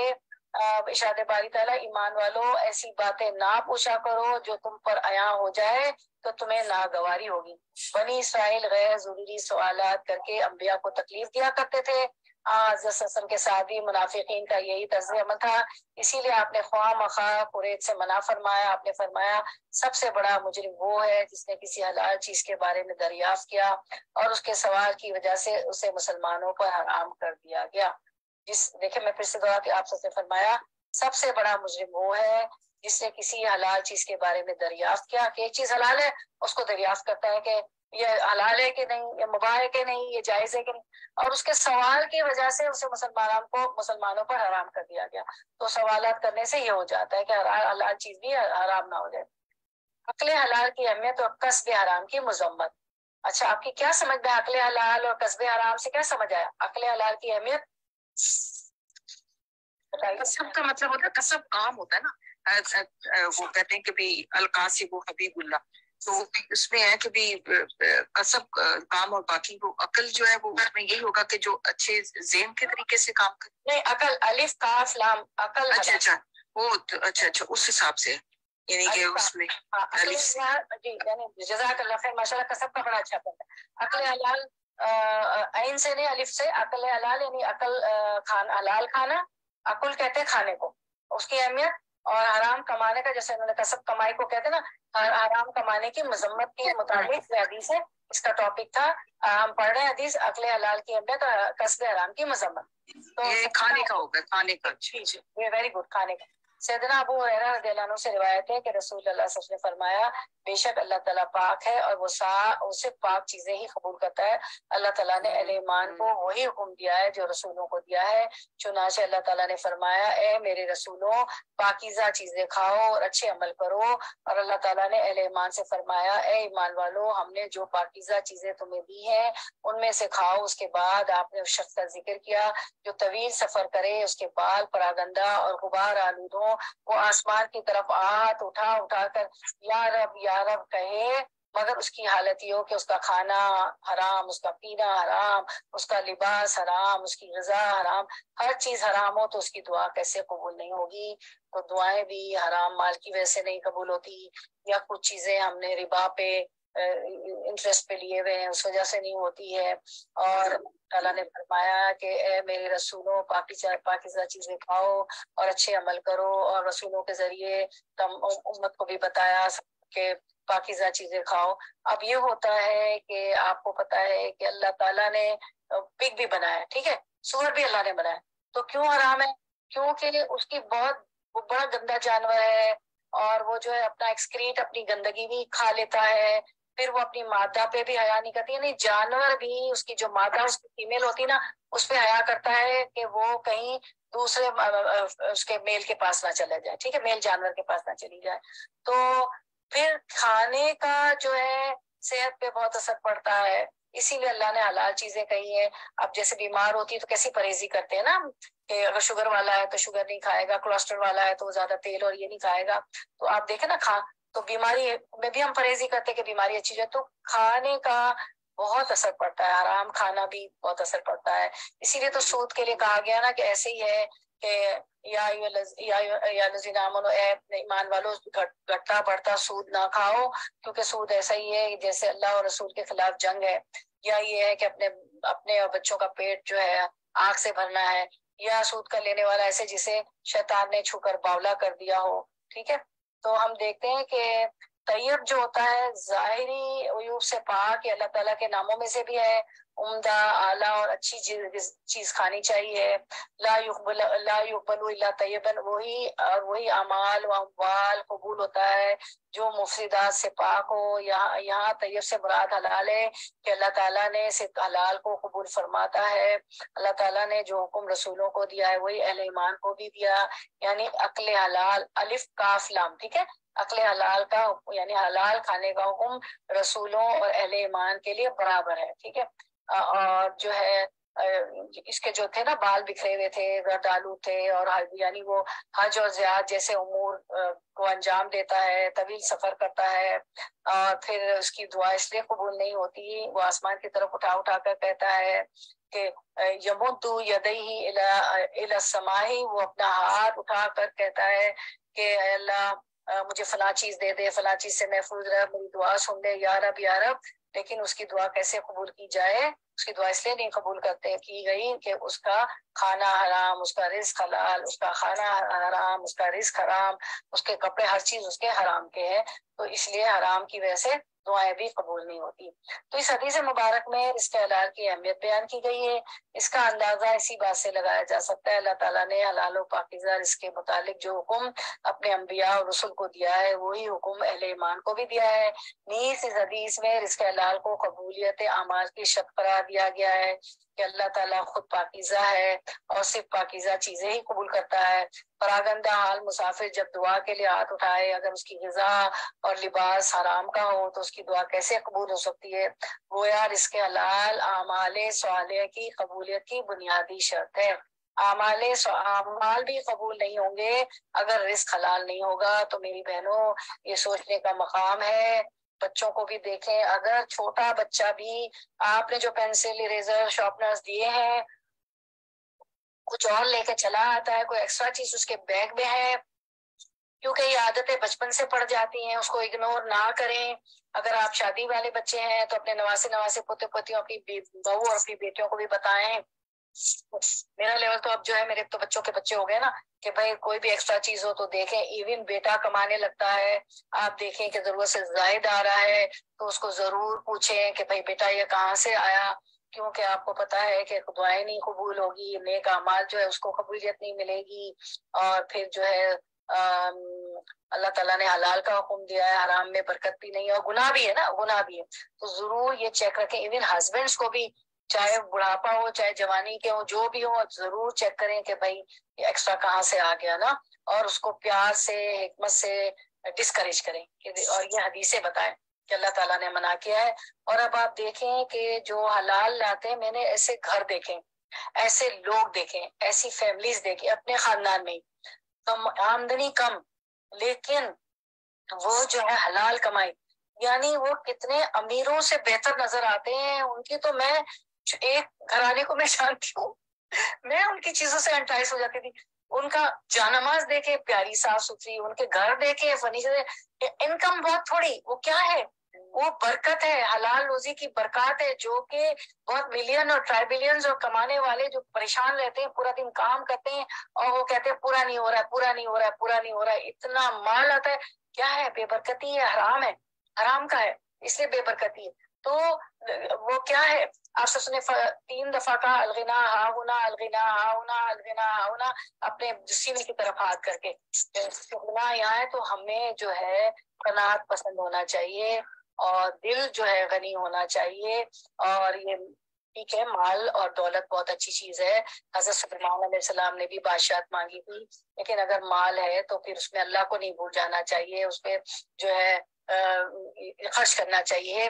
Speaker 1: ارشاد باری تعالیٰ ایمان والو ایسی باتیں نہ پوچھا کرو جو تم پر عیاں ہو جائے تو تمہیں ناگواری ہوگی۔ بنی اسرائیل غیر ضروری سوالات کر کے انبیاء کو تکلیف دیا کرتے تھے۔ حضرت صلی اللہ علیہ وسلم کے ساتھی منافقین کا یہی طرز عمل تھا، اسی لیے آپ نے خواہ مخواہ قریش سے منع فرمایا۔ آپ نے فرمایا سب سے بڑا مجرم وہ ہے جس نے کسی حلال چیز کے بارے میں دریافت کیا اور اس کے سوال کی وجہ سے اسے مسلمانوں پر حرام کر دیا گیا۔ دیکھیں میں پھر سے دوہرا کہ آپ نے فرمایا سب سے بڑا مجرم وہ ہے جس نے کسی حلال چیز کے بارے میں دریافت کیا کہ ایک چیز حلال ہے، اس کو دریافت کرتا ہے کہ یہ حلال ہے کہ نہیں، یہ مباح ہے کہ نہیں، یہ جائز ہے کہ نہیں، اور اس کے سوال کی وجہ سے اسے مسلمانوں پر حرام کر دیا گیا۔ تو سوالات کرنے سے یہ ہو جاتا ہے کہ حلال چیز بھی حرام نہ ہو جائے۔ عقل حلال کی اہمیت اور قصب حرام کی مذمت۔ اچھا، آپ کی کیا سمجھ میں عقل حلال اور قصب حرام سے کیا سمجھ آیا؟ عقل حلال کی اہمیت
Speaker 4: کسب کا مطلب ہوتا ہے، کسب کام ہوتا ہے نا، وہ کہتے ہیں کہ بھی القاسب حبیب اللہ، تو اس میں ہے کہ بھی کسب کام، اور باقی وہ عقل جو ہے وہ میں یہی ہوگا کہ جو اچھے ذہن کے طریقے سے کام کرے۔
Speaker 1: نہیں، عقل الف کاف لام عقل۔
Speaker 4: اچھا وہ اچھا اس حساب سے، یعنی کہ اس میں
Speaker 1: جی، یعنی جزاک اللہ خیر، ماشاء اللہ کسب کا بڑا اچھا پتہ ہے۔ عقل حلال عین سے نہیں الف سے، عقل حلال یعنی عقل حلال کھانا، عقل کہتے ہیں کھانے کو، اس کی اہمیت، اور حرام کمانے کا، جیسے انہوں نے کسب کمائی کو کہتے ہیں نا، حرام کمانے کی مذمت کے مطابق یہ حدیث ہے، اس کا ٹاپک تھا۔ ہم پڑھ رہے ہیں حدیث عقل حلال کی اہمیت اور کسب حرام کی مذمت۔ تو
Speaker 4: یہ کھانے کا ہوگا، کھانے کا۔
Speaker 1: یہ ویری گڈ، کھانے کا۔ سیدنا ابو ہریرہ رضی اللہ عنہ سے روایت ہے کہ رسول اللہ صلی اللہ علیہ وسلم نے فرمایا بے شک اللہ تعالیٰ پاک ہے اور وہ اسے پاک چیزیں ہی قبول کرتا ہے۔ اللہ تعالیٰ نے اہل ایمان کو وہی حکم دیا ہے جو رسولوں کو دیا ہے، چنانچہ اللہ تعالیٰ نے فرمایا اے میرے رسولوں پاکیزہ چیزیں کھاؤ اور اچھے عمل کرو، اور اللہ تعالیٰ نے اہل ایمان سے فرمایا اے ایمان والو ہم نے جو پاکیزہ چیزیں تمہیں دی ہیں ان میں سے کھاؤ۔ اس کے بعد آپ نے اس شخص کا ذکر کیا جو طویل سفر کرے، اس کے بال پراگندہ اور غبار آلود ہوں، وہ آسمان کی طرف ہاتھ اٹھا کر یا رب کہے، مگر اس کی حالت یہ ہو کہ اس کا کھانا حرام، اس کا پینا حرام، اس کا لباس حرام، اس کی غذا حرام، ہر چیز حرام ہو تو اس کی دعا کیسے قبول نہیں ہوگی؟ تو دعائیں بھی حرام مال کی وجہ سے نہیں قبول ہوتی، یا کچھ چیزیں ہم نے ربا پہ انٹرسٹ پہ لیے ہوئے ہیں اس وجہ سے نہیں ہوتی ہے۔ اور اللہ نے فرمایا کہ اے میرے رسولوں پاکیزہ چیزیں کھاؤ اور اچھے عمل کرو، اور رسولوں کے ذریعے تم امت کو بھی بتایا کہ پاکیزہ چیزیں کھاؤ۔ اب یہ ہوتا ہے کہ آپ کو پتا ہے کہ اللہ تعالیٰ نے پگ بھی بنایا، ٹھیک ہے، سور بھی اللہ نے بنایا، تو کیوں حرام ہے؟ کیونکہ اس کی بڑا گندا جانور ہے، اور وہ جو ہے اپنا ایکسکریٹ، اپنی گندگی بھی کھا لیتا ہے، پھر وہ اپنی مادہ پہ بھی حیا نہیں کرتی، یعنی جانور بھی اس کی جو مادہ اس کی فیمیل ہوتی نا اس پہ حیا کرتا ہے کہ وہ کہیں دوسرے اس کے میل کے پاس نہ چلا جائے، ٹھیک ہے، میل جانور کے پاس نہ چلی جائے۔ تو پھر کھانے کا جو ہے صحت پہ بہت اثر پڑتا ہے، اسی لیے اللہ نے حلال چیزیں کہی ہیں۔ اب جیسے بیمار ہوتی ہے تو کیسی پرہیزی کرتے ہیں نا کہ اگر شوگر والا ہے تو شوگر نہیں کھائے گا، کولیسٹرول والا ہے تو وہ زیادہ تیل اور یہ نہیں کھائے گا، تو آپ دیکھیں نا تو بیماری میں بھی ہم پرہیزی کرتے ہیں کہ بیماری اچھی جائے، تو کھانے کا بہت اثر پڑتا ہے، حرام کھانا بھی بہت اثر پڑتا ہے۔ اسی لیے تو سود کے لیے کہا گیا نا کہ ایسے ہی ہے کہ یا الذین آمنوا، اے ایمان والو گھٹتا بڑھتا سود نہ کھاؤ، کیونکہ سود ایسا ہی ہے جیسے اللہ اور رسول کے خلاف جنگ ہے، یا یہ ہے کہ اپنے اور بچوں کا پیٹ جو ہے آگ سے بھرنا ہے، یا سود کا لینے والا ایسے جسے شیطان نے چھو کر باولا کر دیا ہو، ٹھیک ہے۔ تو ہم دیکھتے ہیں کہ طیب جو ہوتا ہے ظاہری عیوب سے پاک، اللہ تعالیٰ کے ناموں میں سے بھی ہے، عمدہ اعلیٰ اور اچھی چیز کھانی چاہیے۔ لا يقبل الا طیبا، وہی اعمال و اموال قبول ہوتا ہے جو مفسدات سے پاک ہو۔ یہاں طیب سے مراد حلال ہے کہ اللہ تعالیٰ نے صرف حلال کو قبول فرماتا ہے۔ اللہ تعالیٰ نے جو حکم رسولوں کو دیا ہے وہی اہل ایمان کو بھی دیا، یعنی عقل حلال، الف کاف لام، ٹھیک ہے، عقل حلال کا یعنی حلال کھانے کا حکم رسولوں اور اہل ایمان کے لیے برابر ہے، ٹھیک ہے۔ اور جو ہے اس کے جو تھے نا بال بکھرے ہوئے تھے، گردالو تھے، اور یعنی وہ حج اور زیاد جیسے امور کو انجام دیتا ہے، طویل سفر کرتا ہے، اور پھر اس کی دعا اس لیے قبول نہیں ہوتی، وہ آسمان کی طرف اٹھا کر کہتا ہے کہ یمد یدیہ الی السماء، وہ اپنا ہاتھ اٹھا کر کہتا ہے کہ اے اللہ مجھے فلاں چیز دے دے، فلاں چیز سے محفوظ رہ، میری دعا سن لے یا رب یا رب۔ لیکن اس کی دعا کیسے قبول کی جائے؟ اس کی دعا اس لیے نہیں قبول کی گئی کہ اس کا کھانا حرام، اس کا رزق حلال، اس کا کھانا حرام، اس کا رزق حرام، اس کے کپڑے، ہر چیز اس کے حرام کے ہے، تو اس لیے حرام کی وجہ سے دعائیں بھی قبول نہیں ہوتی۔ تو اس حدیث مبارک میں رزق حلال کی اہمیت بیان کی گئی ہے۔ اس کا اندازہ اسی بات سے لگایا جا سکتا ہے اللہ تعالیٰ نے حلال و پاکیزہ رزق کے متعلق جو حکم اپنے انبیاء اور رسل کو دیا ہے وہی حکم اہل ایمان کو بھی دیا ہے۔ نیز اس حدیث میں رزق حلال کو قبولیت اعمال کی شرط قرار دیا گیا ہے کہ اللہ تعالیٰ خود پاکیزہ ہے اور صرف پاکیزہ چیزیں ہی قبول کرتا ہے۔ پراگندہ حال مسافر جب دعا کے لیے ہاتھ اٹھائے، اگر اس کی غذا اور لباس حرام کا ہو تو اس کی دعا کیسے قبول ہو سکتی ہے؟ گویا رزق حلال اعمال صالحہ کی قبولیت کی بنیادی شرط ہے۔ اعمال بھی قبول نہیں ہوں گے اگر رزق حلال نہیں ہوگا۔ تو میری بہنوں، یہ سوچنے کا مقام ہے، بچوں کو بھی دیکھیں، اگر چھوٹا بچہ بھی آپ نے جو پینسل، اریزر، شارپنرز دیے ہیں کچھ اور لے کے چلا آتا ہے، کوئی ایکسٹرا چیز اس کے بیگ میں ہے، کیونکہ یہ عادتیں بچپن سے پڑ جاتی ہیں، اس کو اگنور نہ کریں۔ اگر آپ شادی والے بچے ہیں تو اپنے نواسے پوتے پوتیوں، اپنی بہو اور اپنی بیٹیوں کو بھی بتائیں۔ میرا لیول تو اب جو ہے، میرے تو بچوں کے بچے ہو گئے نا، کہ بھائی کوئی بھی ایکسٹرا چیز ہو تو دیکھیں، ایون بیٹا کمانے لگتا ہے، آپ دیکھیں کہ ضرورت سے زائد آ رہا ہے تو اس کو ضرور پوچھیں کہ بھائی بیٹا یہ کہاں سے آیا، کیونکہ آپ کو پتا ہے کہ دعائیں نہیں قبول ہوگی، نیک اعمال جو ہے اس کو قبولیت نہیں ملے گی، اور پھر جو ہے اللہ تعالیٰ نے حلال کا حکم دیا ہے، حرام میں برکت بھی نہیں ہے، اور گناہ بھی ہے نا، گناہ بھی ہے، تو ضرور یہ چیک رکھیں۔ ایون ہسبینڈس کو بھی، چاہے بڑھاپا ہو چاہے جوانی کے ہو، جو بھی ہو، ضرور چیک کریں کہ بھائی یہ ایکسٹرا کہاں سے آ گیا نا، اور اس کو پیار سے، حکمت سے ڈسکریج کریں، اور یہ حدیثیں بتائیں کہ اللہ تعالیٰ نے منع کیا ہے۔ اور اب آپ دیکھیں کہ جو حلال لاتے ہیں، میں نے ایسے گھر دیکھیں، ایسے لوگ دیکھیں، ایسی فیملیز دیکھیں اپنے خاندان میں، کم آمدنی کم، لیکن وہ جو ہے حلال کمائی، یعنی وہ کتنے امیروں سے بہتر نظر آتے ہیں۔ ان کی تو میں ایک گھرانے کو میں جانتی ہوں، میں ان کی چیزوں سے انٹائز ہو جاتی تھی۔ ان کا جانماز دیکھے، پیاری صاف ستھری، ان کے گھر دیکھے، فرنیچر، انکم بہت تھوڑی، وہ کیا ہے؟ وہ برکت ہے، حلال روزی کی برکات ہے، جو کہ بہت ملین اور ٹرائی بلینز اور کمانے والے جو پریشان رہتے ہیں، پورا دن کام کرتے ہیں اور وہ کہتے ہیں پورا نہیں ہو رہا ہے، پورا نہیں ہو رہا ہے، پورا نہیں ہو رہا ہے، اتنا مال آتا ہے، کیا ہے؟ بے برکتی ہے، حرام ہے، حرام کا ہے، اس لیے بے برکتی ہے۔ تو وہ کیا ہے؟ آپ سب نے 3 دفعہ کہا الغنا ہا ہونا، الغنا ہا ہونا، الغنا ہا ہونا، اپنے سینے کی طرف ہاتھ کر کے۔ غنا یہاں ہے تو ہمیں جو ہے قناعت پسند ہونا چاہیے، اور دل جو ہے غنی ہونا چاہیے. اور یہ ٹھیک ہے مال اور دولت بہت اچھی چیز ہے. حضرت سلیمان علیہ السلام نے بھی بادشاہت مانگی تھی، لیکن اگر مال ہے تو پھر اس میں اللہ کو نہیں بھول جانا چاہیے، اس پہ جو ہے خرچ کرنا چاہیے،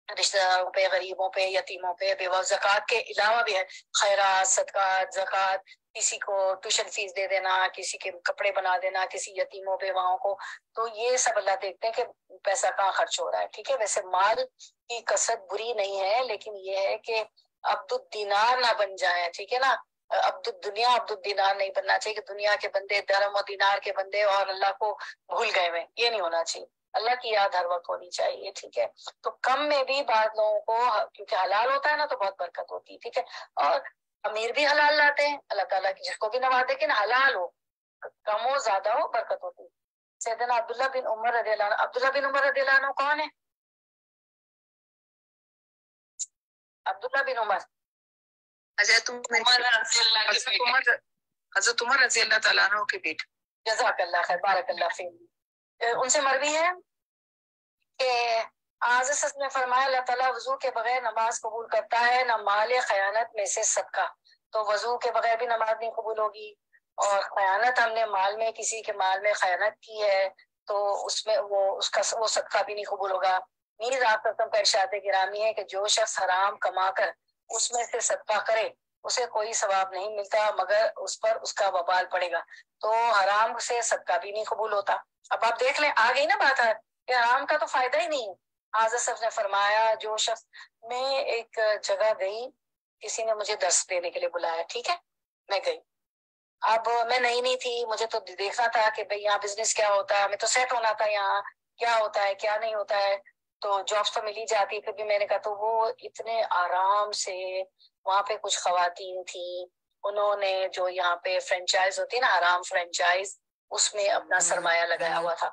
Speaker 1: رشتہ داروں پہ، غریبوں پہ، یتیموں پہ. بیوہ زکوٰۃ کے علاوہ بھی ہے خیرات، صدقات، زکوٰۃ، کسی کو ٹیوشن فیس دے دینا، کسی کے کپڑے بنا دینا، کسی یتیموں بیواؤں کو. تو یہ سب اللہ دیکھتے ہیں کہ پیسہ کہاں خرچ ہو رہا ہے. ٹھیک ہے، ویسے مال کی کثرت بری نہیں ہے، لیکن یہ ہے کہ عبد الدینار نہ بن جائے. ٹھیک ہے نا، عبد الدنیا عبد الدینار نہیں بننا چاہیے کہ دنیا کے بندے، درہم و دینار کے بندے اور اللہ کو بھول گئے ہوئے. یہ نہیں ہونا چاہیے، اللہ کی یاد ہر وقت ہونی چاہیے. ٹھیک ہے، تو کم میں بھی بعض لوگوں کو کیونکہ حلال ہوتا ہے نا تو بہت برکت ہوتی ہے. ٹھیک ہے، اور امیر بھی حلال لاتے ہیں، اللہ تعالیٰ کی جس کو بھی نواز، لیکن حلال ہو، کم ہو زیادہ ہو، برکت ہوتی ہے. سیدنا عبداللہ بن عمر رضی اللہ عنہ. عبداللہ بن عمر رضی اللہ عنہ کون ہے؟ عبداللہ بن عمر
Speaker 4: حضرت عمر رضی اللہ تعالیٰ عنہ کے بیٹے.
Speaker 1: جزاک اللہ خیر، بارک اللہ فیک. ان سے مروی ہے کہ حضرت نے فرمایا اللہ تعالیٰ وضو کے بغیر نماز قبول کرتا ہے، نہ مال خیانت میں سے صدقہ. تو وضو کے بغیر بھی نماز نہیں قبول ہوگی، اور خیانت ہم نے مال میں کسی کے مال میں خیانت کی ہے تو اس میں وہ صدقہ بھی نہیں قبول ہوگا. نیز آپ کا ارشاد گرامی ہے کہ جو شخص حرام کما کر اس میں سے صدقہ کرے اسے کوئی ثواب نہیں ملتا مگر اس پر اس کا وبال پڑے گا. تو حرام سے صدقہ بھی نہیں قبول ہوتا. اب آپ دیکھ لیں، آ گئی نا بات ہے کہ حرام کا تو فائدہ ہی نہیں ہے. حضرت صاحب نے فرمایا جو شخص، میں ایک جگہ گئی، کسی نے مجھے درس دینے کے لیے بلایا. ٹھیک ہے، میں گئی. اب میں نئی تھی، مجھے تو دیکھنا تھا کہ بھئی یہاں بزنس کیا ہوتا ہے، ہمیں تو سیٹ ہونا تھا یہاں کیا ہوتا ہے کیا نہیں ہوتا ہے. تو جابس تو مل ہی جاتی. پھر بھی میں نے کہا، تو وہ اتنے آرام سے وہاں پہ کچھ خواتین تھیں، انہوں نے جو یہاں پہ فرینچائز ہوتی ہے نا، حرام فرینچائز، اس میں اپنا سرمایہ لگایا ہوا تھا.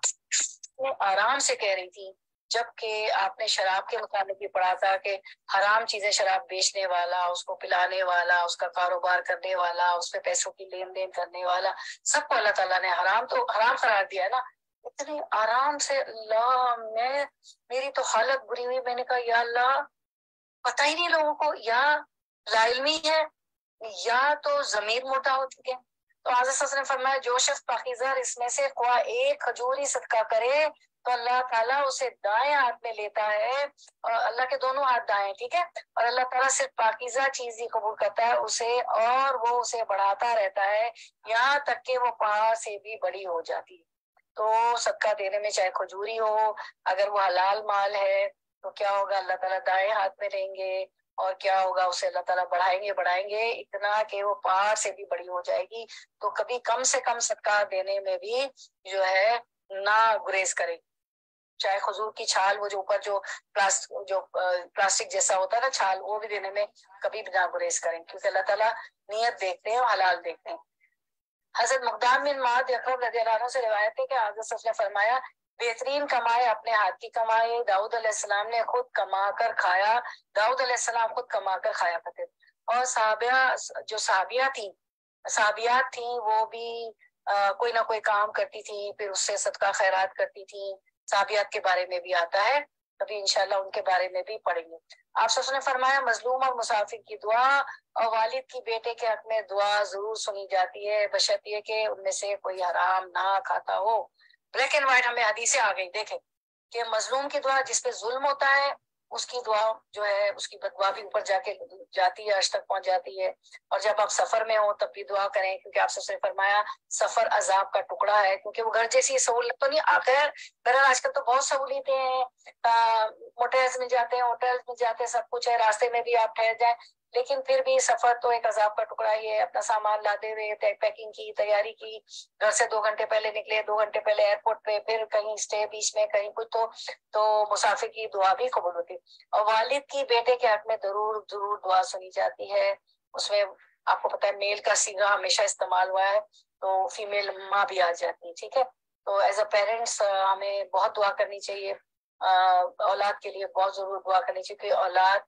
Speaker 1: وہ آرام سے کہہ رہی تھی، جبکہ آپ نے شراب کے متعلق بھی پڑھا تھا کہ حرام چیزیں شراب بیچنے والا، اس کو پلانے والا، اس کا کاروبار کرنے والا، اس پہ پیسوں کی لین دین کرنے والا، سب کو اللہ تعالیٰ نے حرام قرار دیا ہے نا. اتنی آرام سے، اللہ، میری تو حالت بری ہوئی. میں نے کہا یا اللہ، پتہ ہی نہیں لوگوں کو، یا لا علمی ہے یا تو ضمیر موٹا ہو چکے. تو حضرت صلی اللہ علیہ وسلم نے فرمایا جو شخص پاکیزہ اس میں سے خواہ ایک کھجور ہی صدقہ کرے تو اللہ تعالیٰ اسے دائیں ہاتھ میں لیتا ہے، اور اللہ کے دونوں ہاتھ دائیں. ٹھیک ہے، اور اللہ تعالیٰ صرف پاکیزہ چیز ہی قبول کرتا ہے اسے، اور وہ اسے بڑھاتا رہتا ہے یہاں تک کہ وہ پہاڑ سے بھی بڑی ہو جاتی ہے. تو صدقہ دینے میں چاہے کھجوری ہو، اگر وہ حلال مال ہے تو کیا ہوگا، اللہ تعالیٰ دائیں ہاتھ میں لیں گے، اور کیا ہوگا، اسے اللہ تعالیٰ بڑھائیں گے اتنا کہ وہ پہاڑ سے بھی بڑی ہو جائے گی. تو کبھی کم سے کم صدقہ دینے میں بھی جو ہے نہ گریز کرے. چاہے خضور کی چھال، وہ جو اوپر جو پلاسٹک جیسا ہوتا ہے نا چھال، وہ بھی دینے میں کبھی بھی نہ گریز کریں، کیونکہ اللہ تعالیٰ نیت دیکھتے ہیں اور حلال دیکھتے ہیں. حضرت مقدام بن معد اکرم رضی اللہ عنہ سے روایت ہے کہ حضرت صلی اللہ علیہ وسلم نے فرمایا بہترین کمائے اپنے ہاتھ کی کمائے. داؤد علیہ السلام نے خود کما کر کھایا، داؤد علیہ السلام خود کما کر کھایا کرتے. اور صحابیات تھیں وہ بھی کوئی نہ کوئی کام کرتی تھیں، پھر اس سے صدقہ خیرات کرتی تھیں. صحابیات کے بارے میں بھی آتا ہے، ابھی انشاءاللہ ان کے بارے میں بھی پڑھیں گے. آپ سب نے فرمایا مظلوم اور مسافر کی دعا اور والد کی بیٹے کے حق میں دعا ضرور سنی جاتی ہے، بشرط یہ کہ ان میں سے کوئی حرام نہ کھاتا ہو. بلیک اینڈ وائٹ ہمیں حدیثیں آ گئی. دیکھیں کہ مظلوم کی دعا، جس پہ ظلم ہوتا ہے اس کی دعا جو ہے، اس کی بددعا بھی اوپر جا کے جاتی ہے، عرش تک پہنچ جاتی ہے. اور جب آپ سفر میں ہو تب بھی دعا کریں، کیونکہ آپ سب نے فرمایا سفر عذاب کا ٹکڑا ہے، کیونکہ وہ گھر جیسی سہولت تو نہیں. آخر آج کل تو بہت سہولیتیں ہیں، موٹرز میں جاتے ہیں، ہوٹل میں جاتے ہیں، سب کچھ ہے، راستے میں بھی آپ ٹھہر جائیں، لیکن پھر بھی سفر تو ایک عذاب کا ٹکڑا ہی ہے. اپنا سامان لاتے ہوئے پیکنگ کی، تیاری کی، گھر سے 2 گھنٹے پہلے نکلے، 2 گھنٹے پہلے ایئرپورٹ پہ، پھر کہیں اسٹے بیچ میں کہیں کچھ، تو مسافر کی دعا بھی قبول ہوتی. اور والد کی بیٹے کے حق میں ضرور دعا سنی جاتی ہے. اس میں آپ کو پتا ہے میل کا صیغہ ہمیشہ استعمال ہوا ہے، تو فیمیل ماں بھی آ جاتی ہے. ٹھیک ہے، تو ایز اے پیرنٹس ہمیں بہت دعا کرنی چاہیے، اولاد کے لیے بہت ضرور دعا کرنی چاہیے، کیونکہ اولاد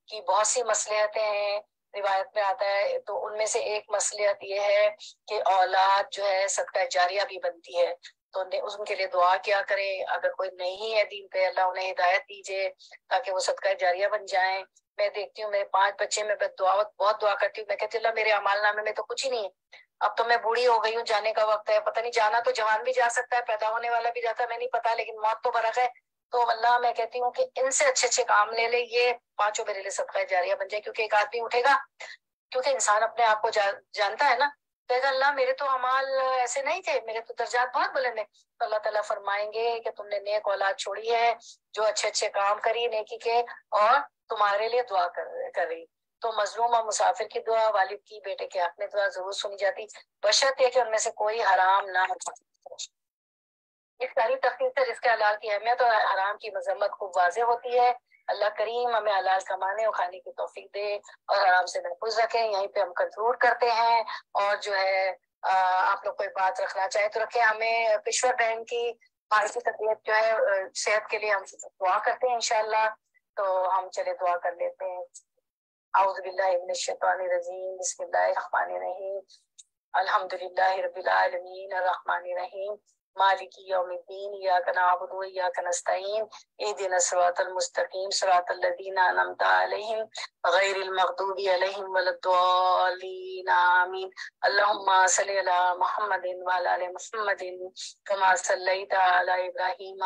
Speaker 1: کی بہت سی مصلحتیں ہیں، روایت میں آتا ہے. تو ان میں سے ایک مصلحت یہ ہے کہ اولاد جو ہے صدقہ جاریہ بھی بنتی ہے. تو ان کے لیے دعا کیا کریں. اگر کوئی نہیں ہے دین پہ اللہ انہیں ہدایت دیجیے تاکہ وہ صدقہ جاریہ بن جائیں. میں دیکھتی ہوں میرے 5 بچے، میں بہت دعا کرتی ہوں. میں کہتی ہوں اللہ میرے اعمال نامے میں تو کچھ ہی نہیں ہے، اب تو میں بوڑھی ہو گئی ہوں، جانے کا وقت ہے. پتہ نہیں جانا تو جوان بھی جا سکتا ہے، پیدا ہونے والا بھی جاتا ہے، میں نہیں پتا، لیکن موت تو برق ہے. تو اللہ میں کہتی ہوں کہ ان سے اچھے اچھے کام لے لے، یہ 5 میرے لیے صدقہ جاریہ بن جائے. کیونکہ ایک آدمی اٹھے گا، کیونکہ انسان اپنے آپ کو جانتا ہے نا، کہے گا اللہ میرے تو اعمال ایسے نہیں تھے، میرے تو درجات بہت بلند ہیں. تو اللہ تعالیٰ فرمائیں گے کہ تم نے نیک اولاد چھوڑی ہے جو اچھے اچھے کام کری نیکی کے، اور تمہارے لیے دعا کر رہی. تو مظلوم اور مسافر کی دعا، والد کی بیٹے کے حق میں دعا ضرور سنی جاتی، بشرط کہ ان میں سے کوئی حرام نہ ہو. اس ساری تفصیل سے رزق حلال کی اہمیت اور حرام کی مذمت خوب واضح ہوتی ہے. اللہ کریم ہمیں حلال کمانے اور کھانے کی توفیق دے اور حرام سے محفوظ رکھیں. یہیں پہ ہم کنکلوڈ کرتے ہیں، اور جو ہے آپ لوگ کوئی بات رکھنا چاہے تو رکھیں. ہمیں پشور بہن کی مالی طبیعت جو ہے صحت کے لیے ہم دعا کرتے ہیں انشاءاللہ. تو ہم چلے دعا کر لیتے ہیں. اعوذ باللہ من الشیطان الرجیم، بسم اللہ الرحمن الرحیم، الحمدللہ رب العالمین الرحمن الرحیم مالک یوم الدین، ایاک نعبد و ایاک نستعین، اہدنا الصراط المستقیم صراط الذین انعمت علیہم غیر المغضوب علیہم ولا الضالین آمین. اللہم صلی علی محمد وعلی آل محمد کما صلیت علی ابراہیم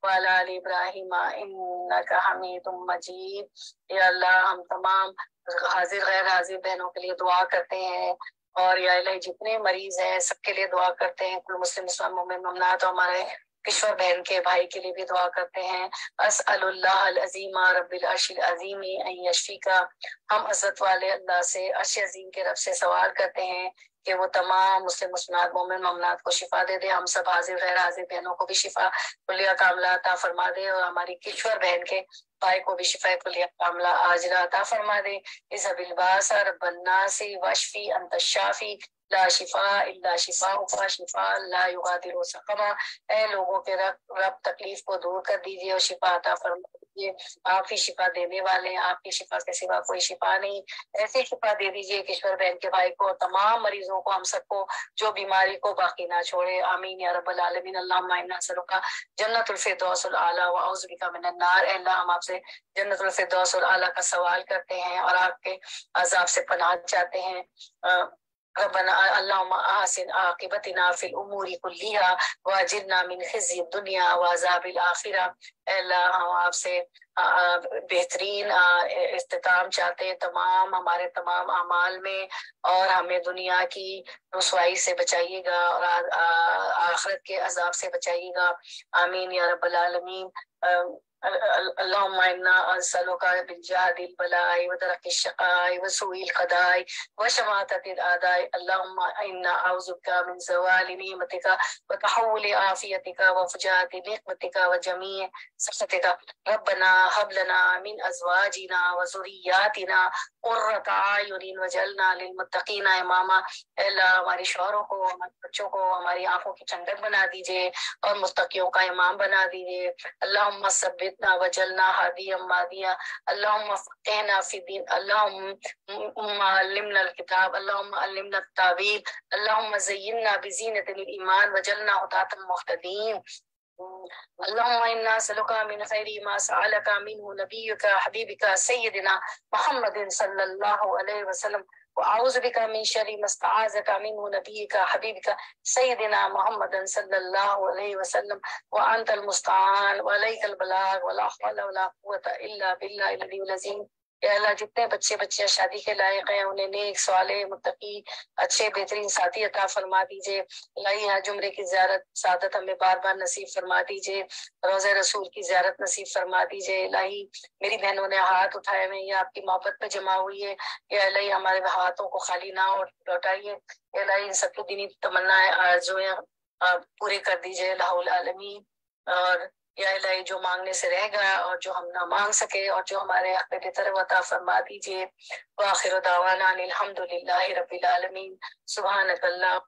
Speaker 1: وعلی آل ابراہیم انک حمید مجید. یا اللہ ہم تمام حاضر غیر حاضر بہنوں کے لیے دعا کرتے ہیں، اور یا الہی جتنے مریض ہیں سب کے لیے دعا کرتے ہیں. کل مسلم مسلم مومن مومنات، ہمارے کشور بہن کے بھائی کے لیے بھی دعا کرتے ہیں. اسأل اللہ العظیم رب العرش العظیم ان یشفیکا، ہم عزت والے اللہ سے، عرش عظیم کے رب سے سوال کرتے ہیں کہ وہ تمام مسلم مسلمات مومن مومنات کو شفا دے دے. ہم سب حاضر غیر حاضر بہنوں کو بھی شفا کلیہ کاملہ عطا فرما دے، اور ہماری کشور بہن کے بھائی کو بھی شفا کلیہ کاملہ عاجلہ عطا فرما دے. اذهب الباس رب الناس واشفی انت الشافی لا شفاء الا شفاءک شفاء لا یغادر سقما. اے لوگوں کے رب تکلیف کو دور کر دیجیے اور شفا عطا فرما دیجیے. آپ ہی شفا دینے والے ہیں، آپ کی شفا کے سوا کوئی شفا نہیں. ایسی شفا دے دیجیے کشور بہن کے بھائی کو اور تمام مریضوں کو، ہم سب کو، جو بیماری کو باقی نہ چھوڑے. آمین یا رب العالمین. اللہم انا نسألک جنت الفردوس الاعلی واعوذ بک من النار. اے اللہ ہم آپ سے جنت الفردوس الاعلی کا سوال کرتے ہیں اور آپ کے عذاب سے پناہ چاہتے ہیں. ربنا اللہم احسن عاقبتنا فی الامور کلیہا واجرنا من خزی الدنیا وعذاب الاخرہ. اے اللہ ہم آپ سے بہترین اختتام چاہتے ہیں تمام ہمارے تمام اعمال میں، اور ہمیں دنیا کی رسوائی سے بچائیے گا اور آخرت کے عذاب سے بچائیے گا. آمین یا رب العالمین. اللہم انا نسألک بالجہد البلاء ودرک الشقاء وسوء القضاء وشماتة الاعداء. اللہم انا اعوذ بک من زوال نعمتک وتحول عافیتک وفجاءة نقمتک وجمیع سخطک. ربنا هب لنا من ازواجنا وذریاتنا قرۃ اعین واجعلنا للمتقین اماما. اے اللہ ہمارے شوہروں کو، ہمارے بچوں کو ہماری آنکھوں کی ٹھنڈک بنا دیجیے اور متقیوں کا امام بنا دیجیے. اللہم ثبتنا وجعلنا ہادیا مہدیا. اللہم فقہنا فی الدین. اللہم علمنا الکتاب. اللہم علمنا التاویل. اللہم زیننا بزینۃ الایمان وجعلنا ہداۃ مہتدین. اللہم انا نسألک من خیر ما سألک منہ نبیک حبیبک سیدنا محمد صلی اللہ علیہ وسلم، وأعوذ بك من شر ما استعاذك منه نبيك حبيبك سيدنا محمد صلی اللہ علیہ وسلم، وأنت المستعان وعليك البلاغ ولا حول ولا قوة إلا بالله العلي العظيم. اے اللہ جتنے بچے بچیاں شادی کے لائق ہیں انہیں نیک صالح متقی اچھے بہترین ساتھی عطا فرما دیجیے. الہی حج عمرے کی زیارت سعادت ہمیں بار بار نصیب فرما دیجیے. روضہ رسول کی زیارت نصیب فرما دیجیے. الہی میری بہنوں نے ہاتھ اٹھائے ہوئے یہ آپ کی محبت پہ جمع ہوئی ہے. اے الہی ہمارے ہاتھوں کو خالی نہ لوٹائیے. اے الہی ان سب کی دینی تمنا آرزویں پورے کر دیجیے الہ العالمین. اور یا الہی جو مانگنے سے رہ گیا اور جو ہم نہ مانگ سکے اور جو ہمارے حق میں بہتر عطا فرما دیجیے. وآخر دعوانا الحمد للہ رب العالمین. سبحانک اللہ.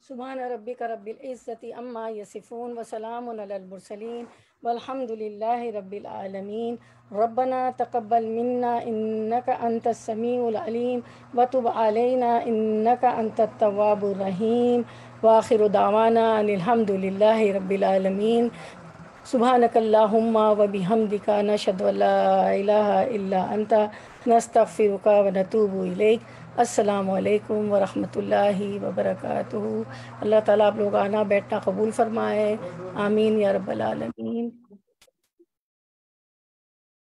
Speaker 5: سبحان ربک رب العزت عما یصفون وسلام علی المرسلین والحمد للہ رب العالمین. ربنا تقبل منا انک انت السمیع العلیم وتب علینا انک انت التواب الرحیم. وآخر دعوانا ان الحمد للہ رب العالمین. سبحانک اللہم وبحمدک نشہد ان لا الہ الا انت نستغفرک ونتوب الیک. السلام علیکم ورحمۃ اللہ وبرکاتہ. اللہ تعالیٰ آپ لوگ آنا بیٹھنا قبول فرمائے. آمین یا رب العالمین.